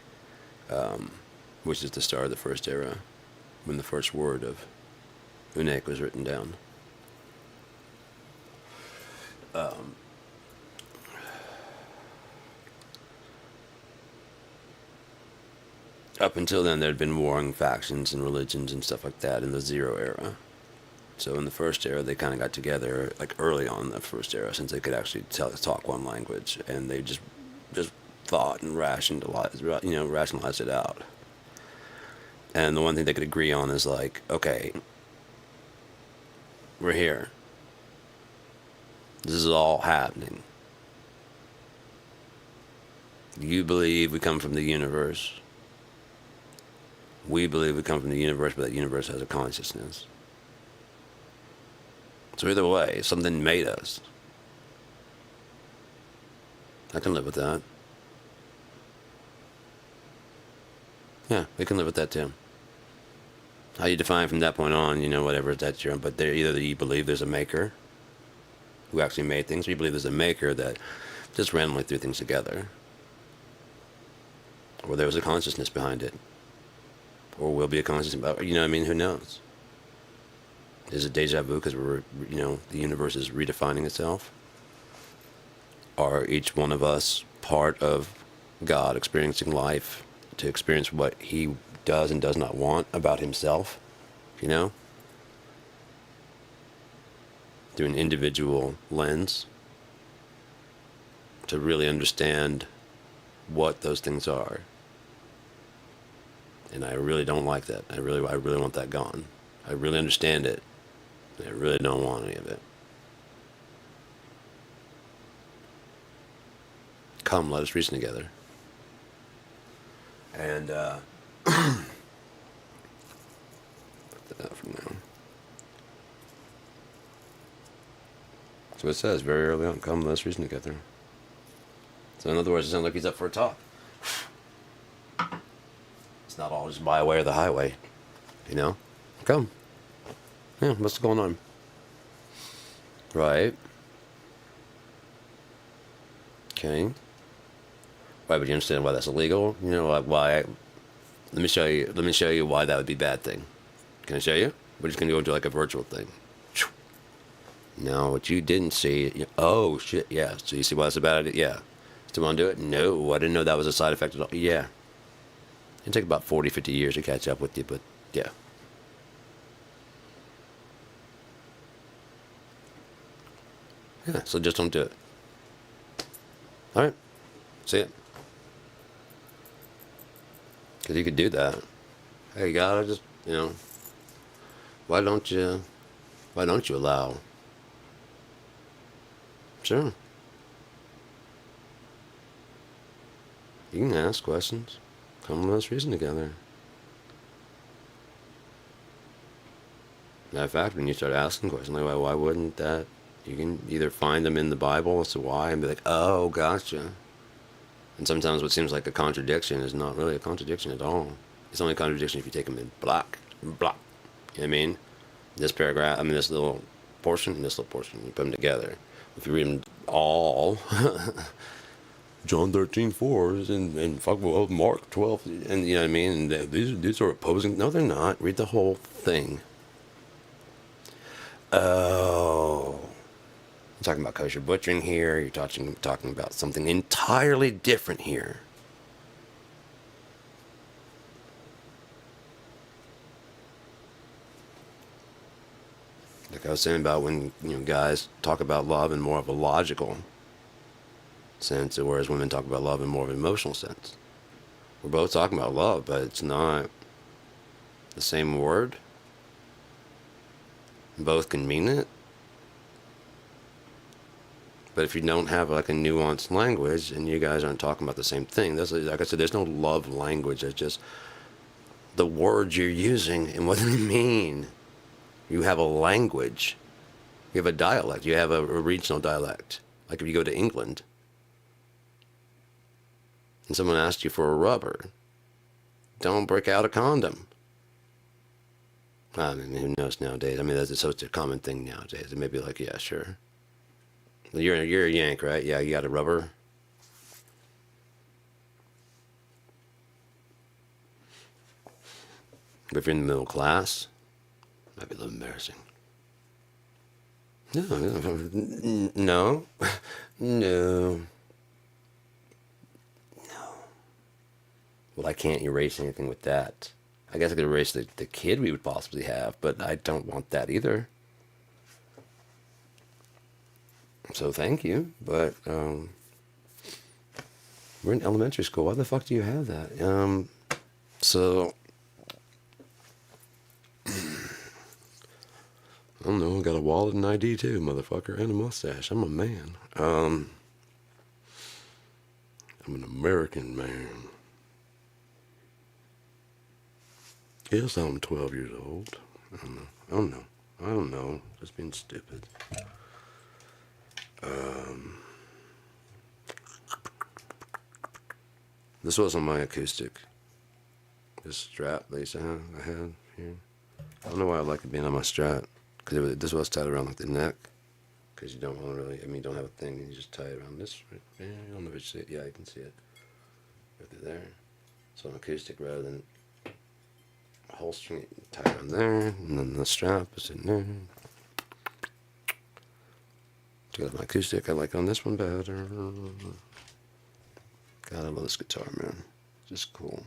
which is the start of the first era, when the first word of Unaic was written down. Up until then, there had been warring factions and religions and stuff like that in the Zero era. So in the first era, they kind of got together, like early on in the first era, since they could actually talk one language, and they just thought and rationalized it out. And the one thing they could agree on is like, okay, we're here. This is all happening. You believe we come from the universe. We believe we come from the universe, but that universe has a consciousness. So either way, something made us. I can live with that. Yeah, we can live with that too. How you define from that point on, whatever that's your own. But either you believe there's a maker who actually made things, or you believe there's a maker that just randomly threw things together. Or there was a consciousness behind it. Or will be a consciousness about it. Who knows? Is it deja vu because the universe is redefining itself? Are each one of us part of God experiencing life to experience what he does and does not want about himself? Through an individual lens to really understand what those things are. And I really don't like that. I really want that gone. I really understand it. I really don't want any of it. Come, let us reason together. And put that out for now. So it says very early on, come, let us reason together. So in other words, it sounds like he's up for a talk. It's not all just my way or the highway. Come. Yeah, what's going on? Right. Okay. Why would you understand why that's illegal? Why? Let me show you why that would be a bad thing. Can I show you? We're just gonna go into like a virtual thing. No, what you didn't see. Oh shit! Yeah. So you see why that's a bad idea? Yeah. Still want to do it? No, I didn't know that was a side effect at all. Yeah. It'll take about 40, 50 years to catch up with you, but yeah. Yeah, so just don't do it. All right. See it. Because you could do that. Hey, God, I just, why don't you allow? Sure. You can ask questions. Come let us reason together. Matter of fact, when you start asking questions, like, why wouldn't that? You can either find them in the Bible as to why and be like, oh, gotcha. And sometimes what seems like a contradiction is not really a contradiction at all. It's only a contradiction if you take them in block. You know what I mean? This paragraph, this little portion, and this little portion, you put them together. If you read them all, John 13:4 and fuck well, Mark 12, and you know what I mean? And these are opposing. No, they're not. Read the whole thing. Oh. I'm talking about kosher butchering here. You're talking about something entirely different here. Like I was saying about when guys talk about love in more of a logical sense, whereas women talk about love in more of an emotional sense. We're both talking about love, but it's not the same word. Both can mean it. But if you don't have like a nuanced language and you guys aren't talking about the same thing, that's like I said, there's no love language. It's just the words you're using and what they mean. You have a language. You have a dialect. You have a regional dialect. Like if you go to England and someone asks you for a rubber, don't break out a condom. I mean, who knows nowadays? I mean, that's such a common thing nowadays. It may be like, yeah, sure. You're a Yank, right? Yeah, you got a rubber. But if you're in the middle class, it might be a little embarrassing. No, no. Well, I can't erase anything with that. I guess I could erase the kid we would possibly have, but I don't want that either. So thank you, but we're in elementary school. Why the fuck do you have that? So I don't know. I got a wallet and ID too, motherfucker, and a mustache. I'm a man. I'm an American man. Yes, I'm 12 years old. I don't know. I don't know. Just being stupid. This wasn't my acoustic. This strap they said I had here. I don't know why I like it being on my strap. Because this was tied around like the neck. Because you don't want to really, I mean, you don't have a thing. You just tie it around this. Right? Yeah, I don't know if you see it. Yeah, you can see it. Right through there. So an acoustic rather than holstering it, tie it around there. And then the strap is in there. Got my acoustic. I like on this one better. God, I love this guitar, man. Just cool.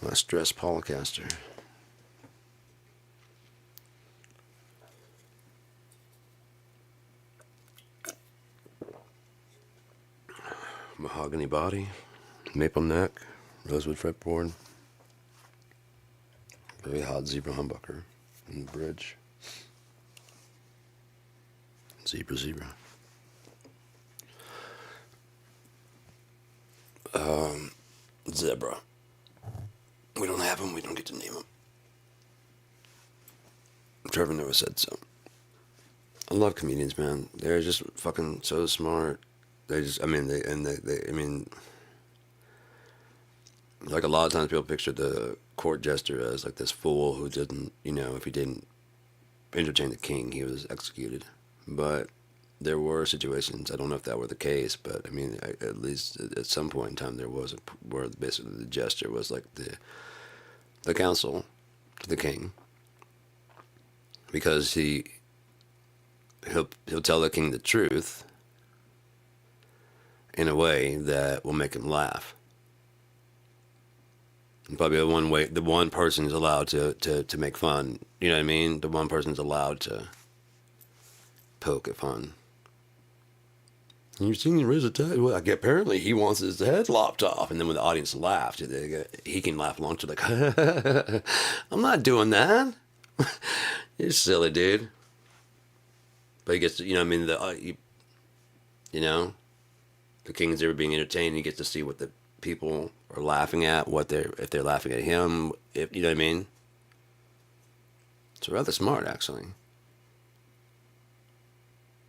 My Stress Polycaster. Mahogany body, maple neck, rosewood fretboard. Very hot zebra humbucker in the bridge. Zebra. Zebra. We don't have them. We don't get to name them. Trevor never said so. I love comedians, man. They're just fucking so smart. They just, I mean, I mean, like a lot of times people picture the court jester as like this fool who didn't, you know, if he didn't entertain the king, he was executed. But there were situations, I don't know if that were the case, but I mean, at least at some point in time there was where basically the jester was like the counsel to the king, because he'll tell the king the truth in a way that will make him laugh. And probably the one person is allowed to make fun. You know what I mean? The one person is allowed to poke at fun. You've seen the raise of tide? Well, apparently he wants his head lopped off. And then when the audience laughed, he can laugh along to like, I'm not doing that. You're silly, dude. But he gets to, you know what I mean? You know? The king's ever being entertained, he gets to see what the people are laughing at, if they're laughing at him, if you know what I mean. It's rather smart, actually.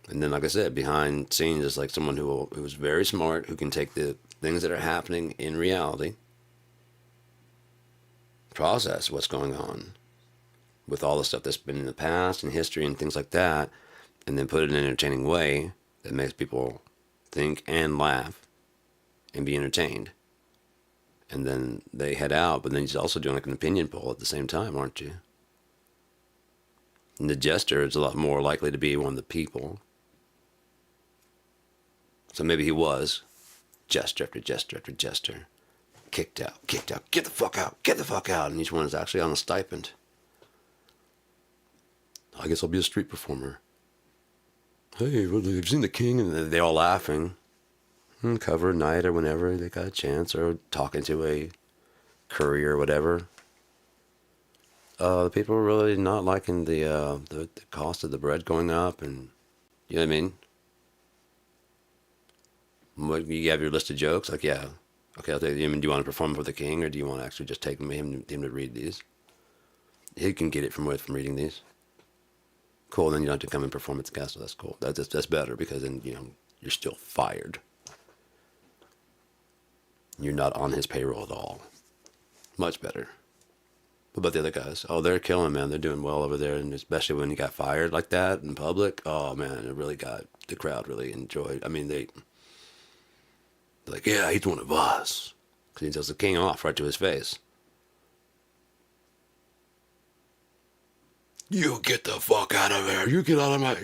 And then, like I said, behind scenes is like someone who's very smart, who can take the things that are happening in reality, process what's going on with all the stuff that's been in the past and history and things like that, and then put it in an entertaining way that makes people think and laugh and be entertained. And then they head out, but then he's also doing like an opinion poll at the same time, aren't you? And the jester is a lot more likely to be one of the people. So maybe he was jester after jester after jester. Kicked out, get the fuck out. And each one is actually on a stipend. I guess I'll be a street performer. Hey, well, you've seen the king? And they're all laughing. Cover night or whenever they got a chance, or talking to a courier or whatever. The people were really not liking the cost of the bread going up, and you know what I mean? You have your list of jokes? Like, yeah. Okay, I'll take. I mean, do you want to perform for the king, or do you want to actually just take him to read these? He can get it from reading these. Cool. Then you don't have to come and perform at the castle. That's cool. That's better because then you're still fired. You're not on his payroll at all. Much better. What about the other guys? Oh, they're killing, man. They're doing well over there, and especially when he got fired like that in public. Oh man, it really got the crowd really enjoyed. I mean, they're like, yeah, he's one of us, because he tells the king off right to his face. You get the fuck out of there. You get out of my.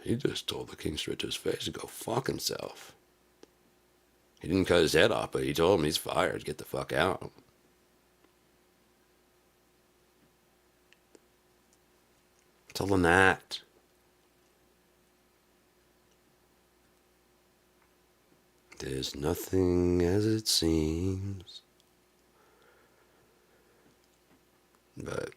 He just told the king straight to his face to go fuck himself. He didn't cut his head off, but he told him he's fired. Get the fuck out. Tell them that. There's nothing as it seems. But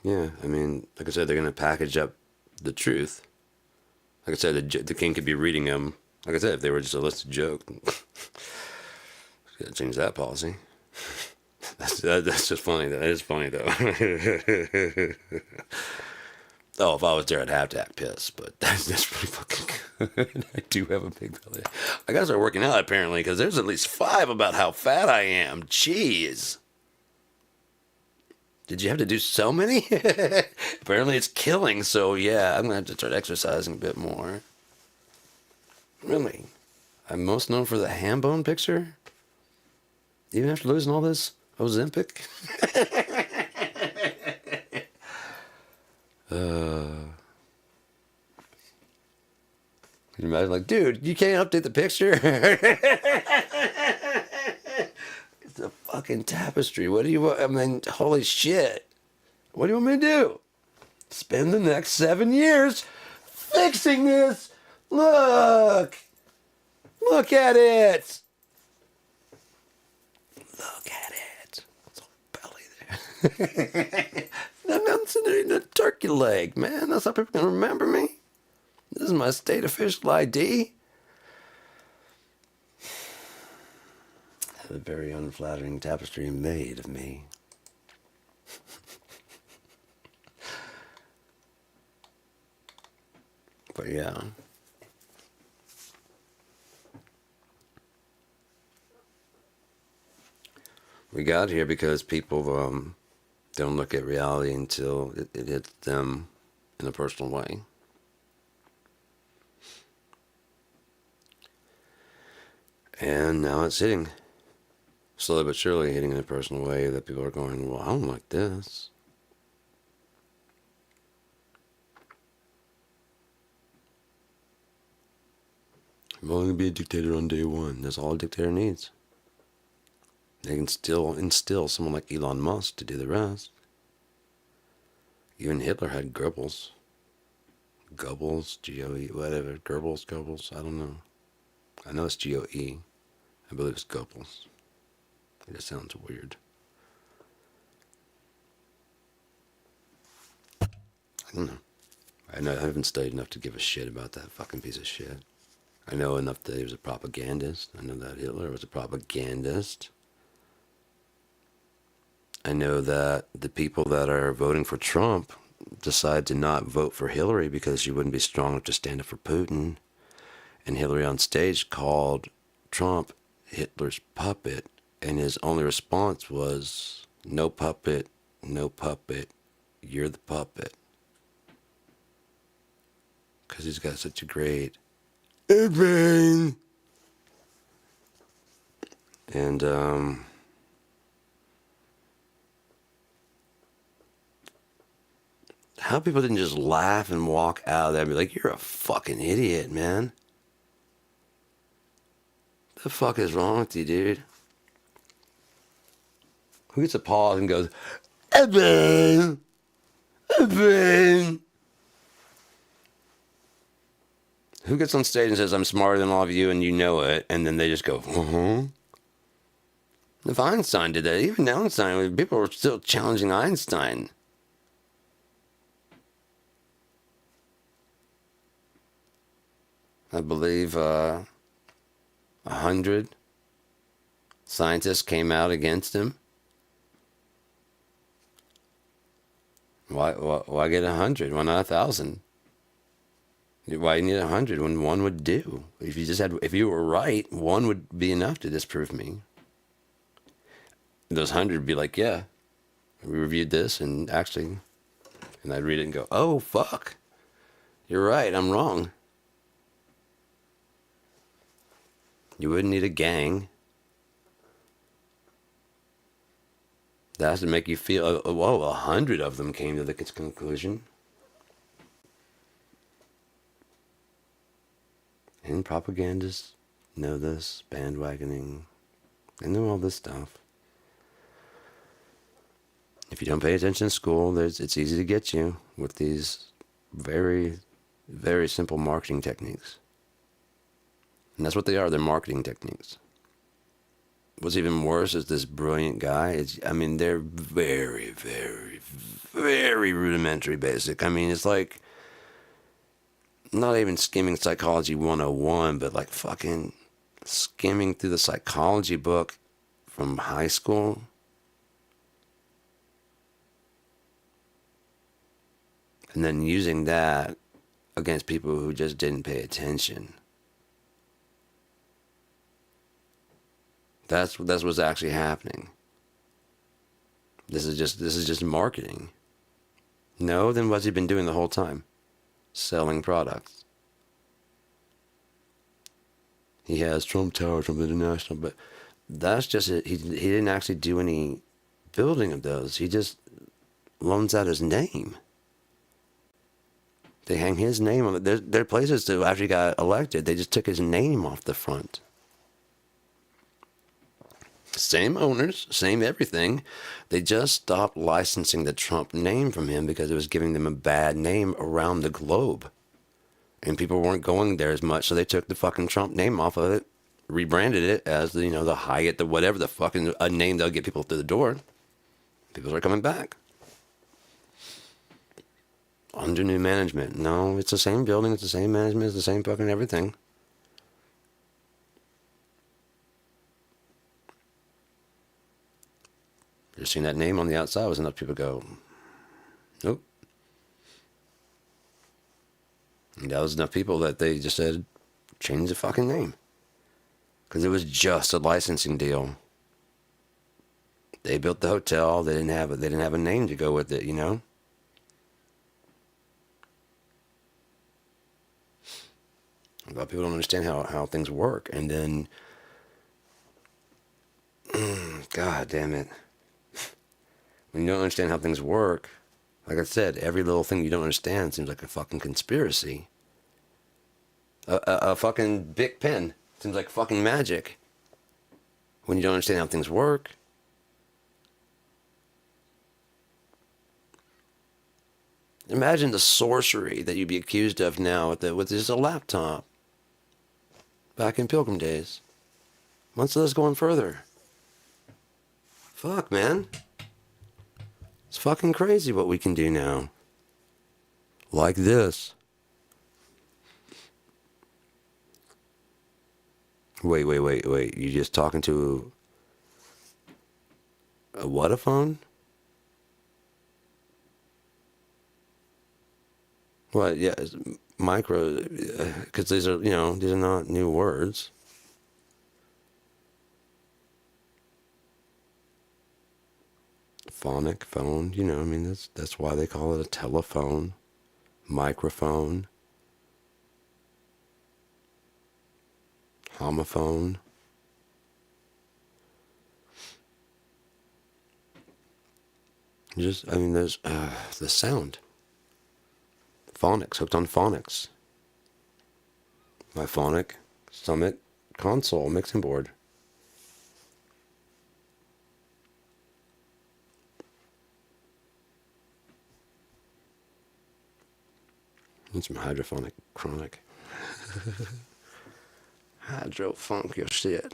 yeah, I mean, like I said, they're gonna package up the truth. Like I said, the king could be reading them. Like I said, if they were just a listed joke, gotta change that policy. That's just funny. That is funny though. Oh, if I was there, I'd have to act pissed. But that's pretty fucking good. I do have a big belly. I gotta start working out apparently, because there's at least 5 about how fat I am. Jeez. Did you have to do so many? Apparently it's killing, so yeah, I'm gonna have to start exercising a bit more. Really? I'm most known for the ham bone picture? Even after losing all this Ozempic? Can you imagine, like, dude, you can't update the picture? It's a fucking tapestry. What do you want? I mean, holy shit. What do you want me to do? Spend the next 7 years fixing this? Look! Look at it! Look at it. It's all belly there. I'm sitting there eating a turkey leg, man. That's how people can remember me. This is my state official ID. A very unflattering tapestry made of me. But yeah. We got here because people don't look at reality until it hits them in a personal way. And now it's hitting, slowly but surely hitting in a personal way that people are going, well, I don't like this. I'm only going to be a dictator on day one. That's all a dictator needs. They can still instill someone like Elon Musk to do the rest. Even Hitler had Goebbels. Goebbels, G-O-E, whatever. Goebbels, I don't know. I know it's G-O-E. I believe it's Goebbels. It just sounds weird. I don't know. I haven't studied enough to give a shit about that fucking piece of shit. I know enough that he was a propagandist. I know that Hitler was a propagandist. I know that the people that are voting for Trump decide to not vote for Hillary because she wouldn't be strong enough to stand up for Putin. And Hillary on stage called Trump Hitler's puppet, and his only response was, no puppet, no puppet, you're the puppet. Because he's got such a great brain. And how people didn't just laugh and walk out of there and be like, you're a fucking idiot, man. The fuck is wrong with you, dude? Who gets a pause and goes, Evan! Evan! Who gets on stage and says, I'm smarter than all of you and you know it, and then they just go, If Einstein did that, even Einstein, people were still challenging Einstein. I believe 100 scientists came out against him. Why get 100? Why not 1,000? Why you need 100 when one would do? If you were right, one would be enough to disprove me. Those 100 would be like, yeah, we reviewed this and actually, and I'd read it and go, oh fuck, you're right, I'm wrong. You wouldn't need a gang. That has to make you feel, whoa, 100 of them came to the conclusion. And propagandists know this, bandwagoning, they know all this stuff. If you don't pay attention in school, it's easy to get you with these very, very simple marketing techniques. And that's what they are, they're marketing techniques. What's even worse is this brilliant guy. They're very, very, very rudimentary basic. It's like not even skimming Psychology 101, but like fucking skimming through the psychology book from high school. And then using that against people who just didn't pay attention. That's what's actually happening. This is just marketing. No, then what's he been doing the whole time? Selling products. He has Trump Tower, Trump International, but that's just it. He didn't actually do any building of those. He just loans out his name. They hang his name on it. There are places that after he got elected, they just took his name off the front. Same owners, same everything. They just stopped licensing the Trump name from him because it was giving them a bad name around the globe. And people weren't going there as much, so they took the fucking Trump name off of it, rebranded it as the Hyatt, the whatever the fucking a name that'll get people through the door. People are coming back. Under new management. No, it's the same building, it's the same management, it's the same fucking everything. Just seeing that name on the outside was enough people go, nope. And that was enough people that they just said, change the fucking name. Because it was just a licensing deal. They built the hotel, they didn't have a name to go with it, A lot of people don't understand how things work. And then, God damn it. When you don't understand how things work, like I said, every little thing you don't understand seems like a fucking conspiracy. A fucking Bic pen seems like fucking magic. When you don't understand how things work. Imagine the sorcery that you'd be accused of now with just a laptop. Back in Pilgrim days. Let's going further. Fuck, man. It's fucking crazy what we can do now. Like this. Wait. You just talking to a what a phone? What? Yeah, it's micro, because these are not new words. Phonic phone, that's why they call it a telephone, microphone, homophone. There's the sound. Phonics, hooked on phonics. My Phonic Summit console mixing board. And some hydrophonic chronic. Hydrofunk your shit.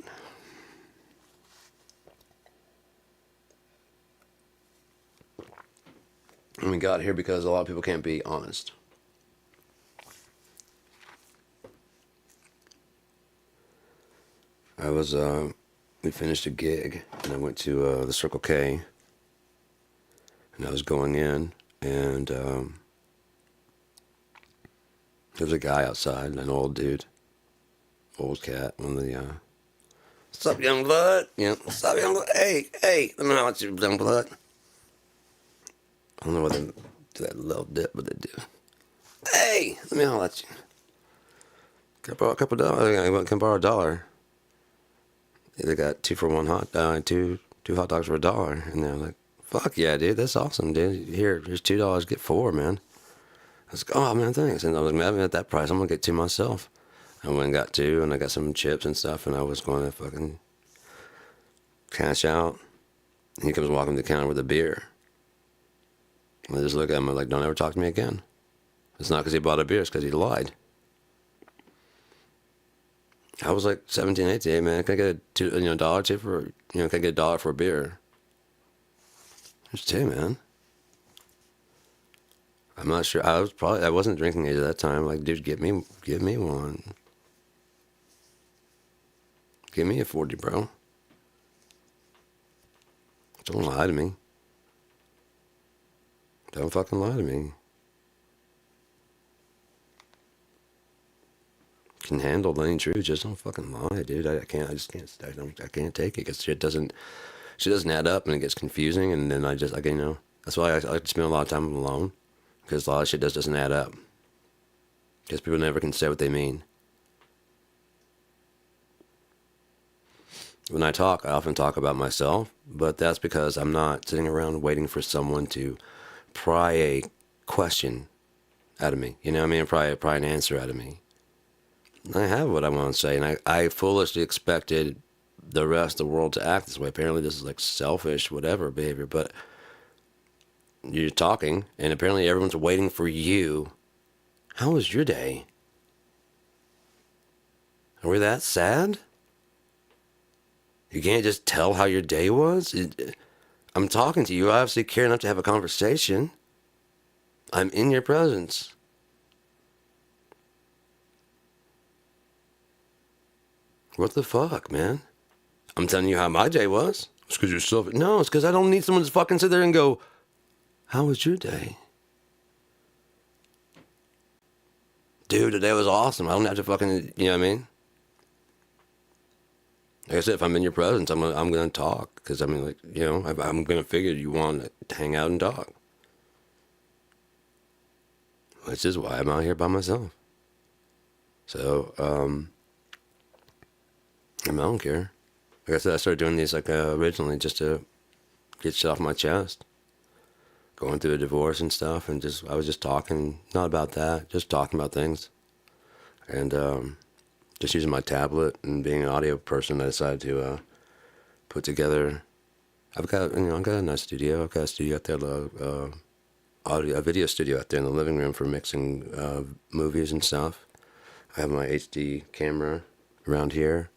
And we got here because a lot of people can't be honest. we finished a gig, and I went to the Circle K, and I was going in, and there was a guy outside, an old dude, old cat, one of the, what's up, young blood? Yeah, what's up, young blood? Hey, let me know what you young blood. I don't know whether they do that little dip, but they do. Hey, let me holler at you. Can I borrow a couple dollars? Can I borrow $1? They got 2 for 1 two hot dogs for $1, and they're like, "Fuck yeah, dude, that's awesome, dude. Here's $2, get 4, man." I was like, "Oh man, thanks." And I was like, "Man, at that price, I'm gonna get 2 myself." I went and got 2, and I got some chips and stuff, and I was going to fucking cash out. And he comes walking to the counter with a beer. And I just look at him, I'm like, "Don't ever talk to me again." It's not because he bought a beer, it's because he lied. I was like 17, 18, "Hey man, can I get a dollar tip for, can I get $1 for a beer?" There's 2, man. I'm not sure. I wasn't drinking age at that time. Like, dude, give me one. Give me a 40, bro. Don't lie to me. Don't fucking lie to me. Can handle the truth, just don't fucking lie, dude. I can't take it, because shit doesn't add up, and it gets confusing, and then I just, like, that's why I like to spend a lot of time alone, because a lot of shit doesn't add up, because people never can say what they mean. When I talk, I often talk about myself, but that's because I'm not sitting around waiting for someone to pry a question out of me, pry an answer out of me. I have what I want to say, and I foolishly expected the rest of the world to act this way. Apparently this is like selfish, whatever behavior, but you're talking, and apparently everyone's waiting for you. How was your day? Are we that sad? You can't just tell how your day was? I'm talking to you. I obviously care enough to have a conversation. I'm in your presence. What the fuck, man? I'm telling you how my day was. It's because you're selfish. No, it's because I don't need someone to fucking sit there and go, "How was your day?" Dude, today was awesome. I don't have to fucking, you know what I mean? Like I said, if I'm in your presence, I'm gonna talk, because I'm gonna figure you want to hang out and talk. Which is why I'm out here by myself. So, I don't care. Like I said, I started doing these originally just to get shit off my chest. Going through a divorce and stuff, and I was just talking, not about that, just talking about things. And just using my tablet and being an audio person, I decided to put together. I've got a nice studio. I've got a studio out there, a video studio out there in the living room for mixing movies and stuff. I have my HD camera around here.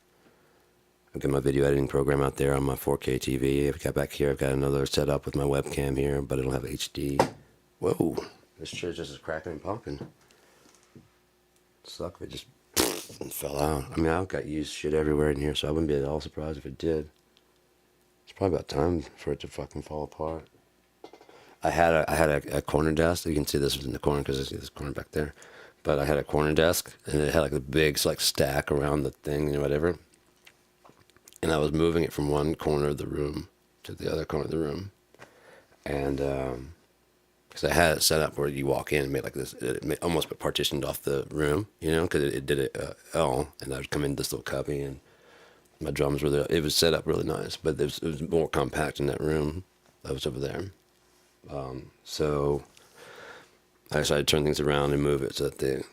I've got my video editing program out there on my 4K TV. I've got back here, I've got another setup with my webcam here, but it'll have HD. Whoa, this chair just is cracking and popping. Suck if it just fell out. I mean, I've got used shit everywhere in here, so I wouldn't be at all surprised if it did. It's probably about time for it to fucking fall apart. I had a corner desk. You can see this was in the corner because there's this corner back there. But I had a corner desk, and it had like a big stack around the thing and whatever. And I was moving it from one corner of the room to the other corner of the room. And because I had it set up where you walk in and made like this, it almost partitioned off the room, because it did it L, and I would come in this little cubby, and my drums were there. It was set up really nice, but it was more compact in that room that was over there. So I decided to turn things around and move it so that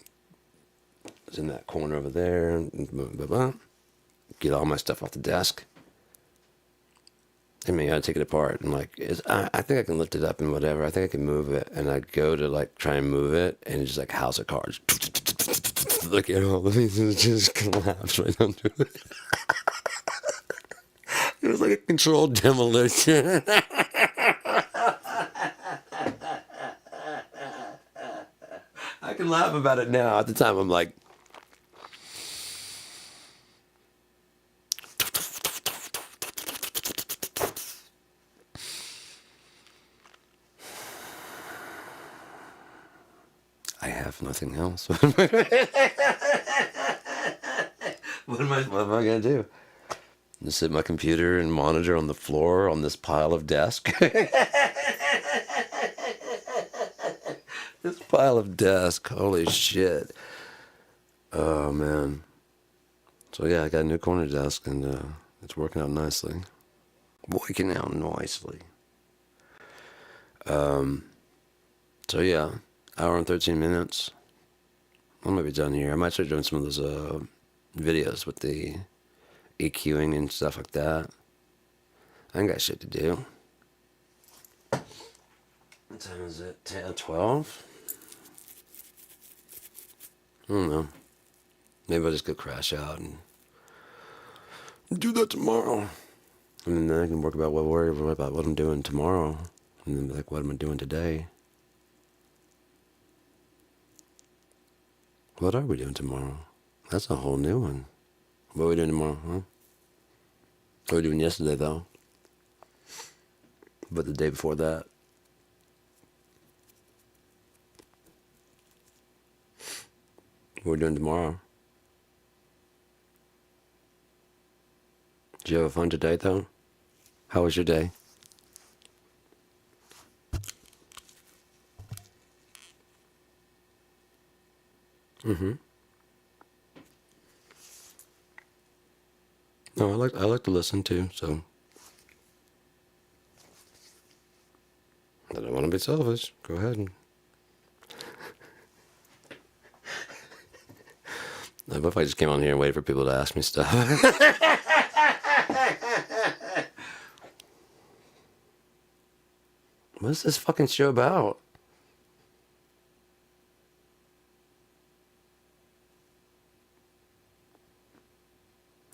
it's in that corner over there, and blah, blah, get all my stuff off the desk. I mean, I gotta take it apart, and I think I can lift it up and whatever. I think I can move it, and I'd go to try and move it, and it's just like house of cards. Look at all the pieces just collapse right under it. It was like a controlled demolition. I can laugh about it now. At the time, I'm like, I have nothing else. What am I gonna do? Just sit at my computer and monitor on the floor on this pile of desk. This pile of desk. Holy shit. Oh man. So yeah, I got a new corner desk and it's working out nicely. Working out nicely. So yeah, hour and 13 minutes. I might be done here. I might start doing some of those videos with the EQing and stuff like that. I ain't got shit to do. What time is it? 10, 12? I don't know. Maybe I'll just go crash out and do that tomorrow. And then I can worry about what I'm doing tomorrow. And then be like, what am I doing today? What are we doing tomorrow? That's a whole new one. What are we doing tomorrow, huh? What were we doing yesterday, though? But the day before that? What are we doing tomorrow? Did you have fun today, though? How was your day? Mm-hmm. No, I like to listen too, so I don't want to be selfish. Go ahead and what if I just came on here and waited for people to ask me stuff? What is this fucking show about?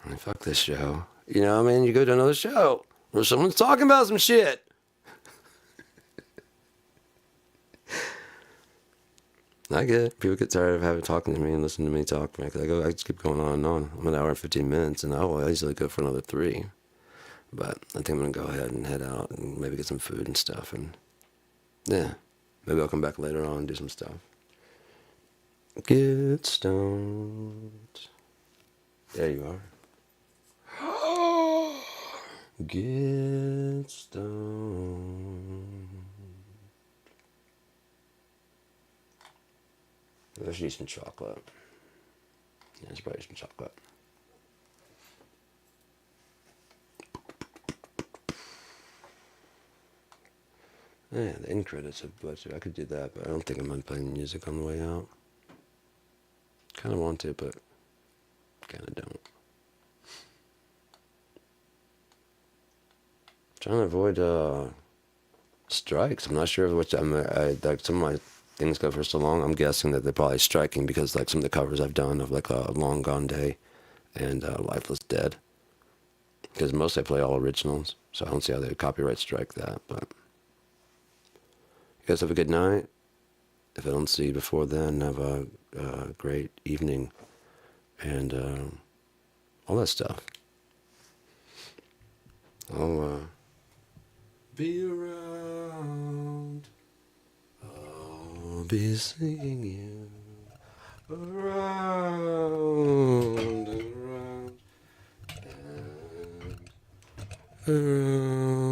I mean, fuck this show. You know what I mean? You go to another show where someone's talking about some shit. I get it. People get tired of having talking to me and listening to me talk. I just keep going on and on. I'm an hour and 15 minutes, and I'll easily go for another 3. But I think I'm going to go ahead and head out and maybe get some food and stuff. And yeah, maybe I'll come back later on and do some stuff. Get stoned. There you are. Get stoned. I should use some chocolate. Yeah, I should probably use some chocolate. Yeah, the end credits of Blizzard. I could do that, but I don't think I'm going to play music on the way out. Kind of want to, but kind of don't. Trying to avoid strikes. I'm not sure which. Like some of my things go for so long. I'm guessing that they're probably striking because like some of the covers I've done of like a Long Gone Day and Lifeless Dead. Because mostly I play all originals, so I don't see how they would copyright strike that. But you guys have a good night. If I don't see you before then, have a great evening and all that stuff. I'll be around. I'll be seeing you around and around and around.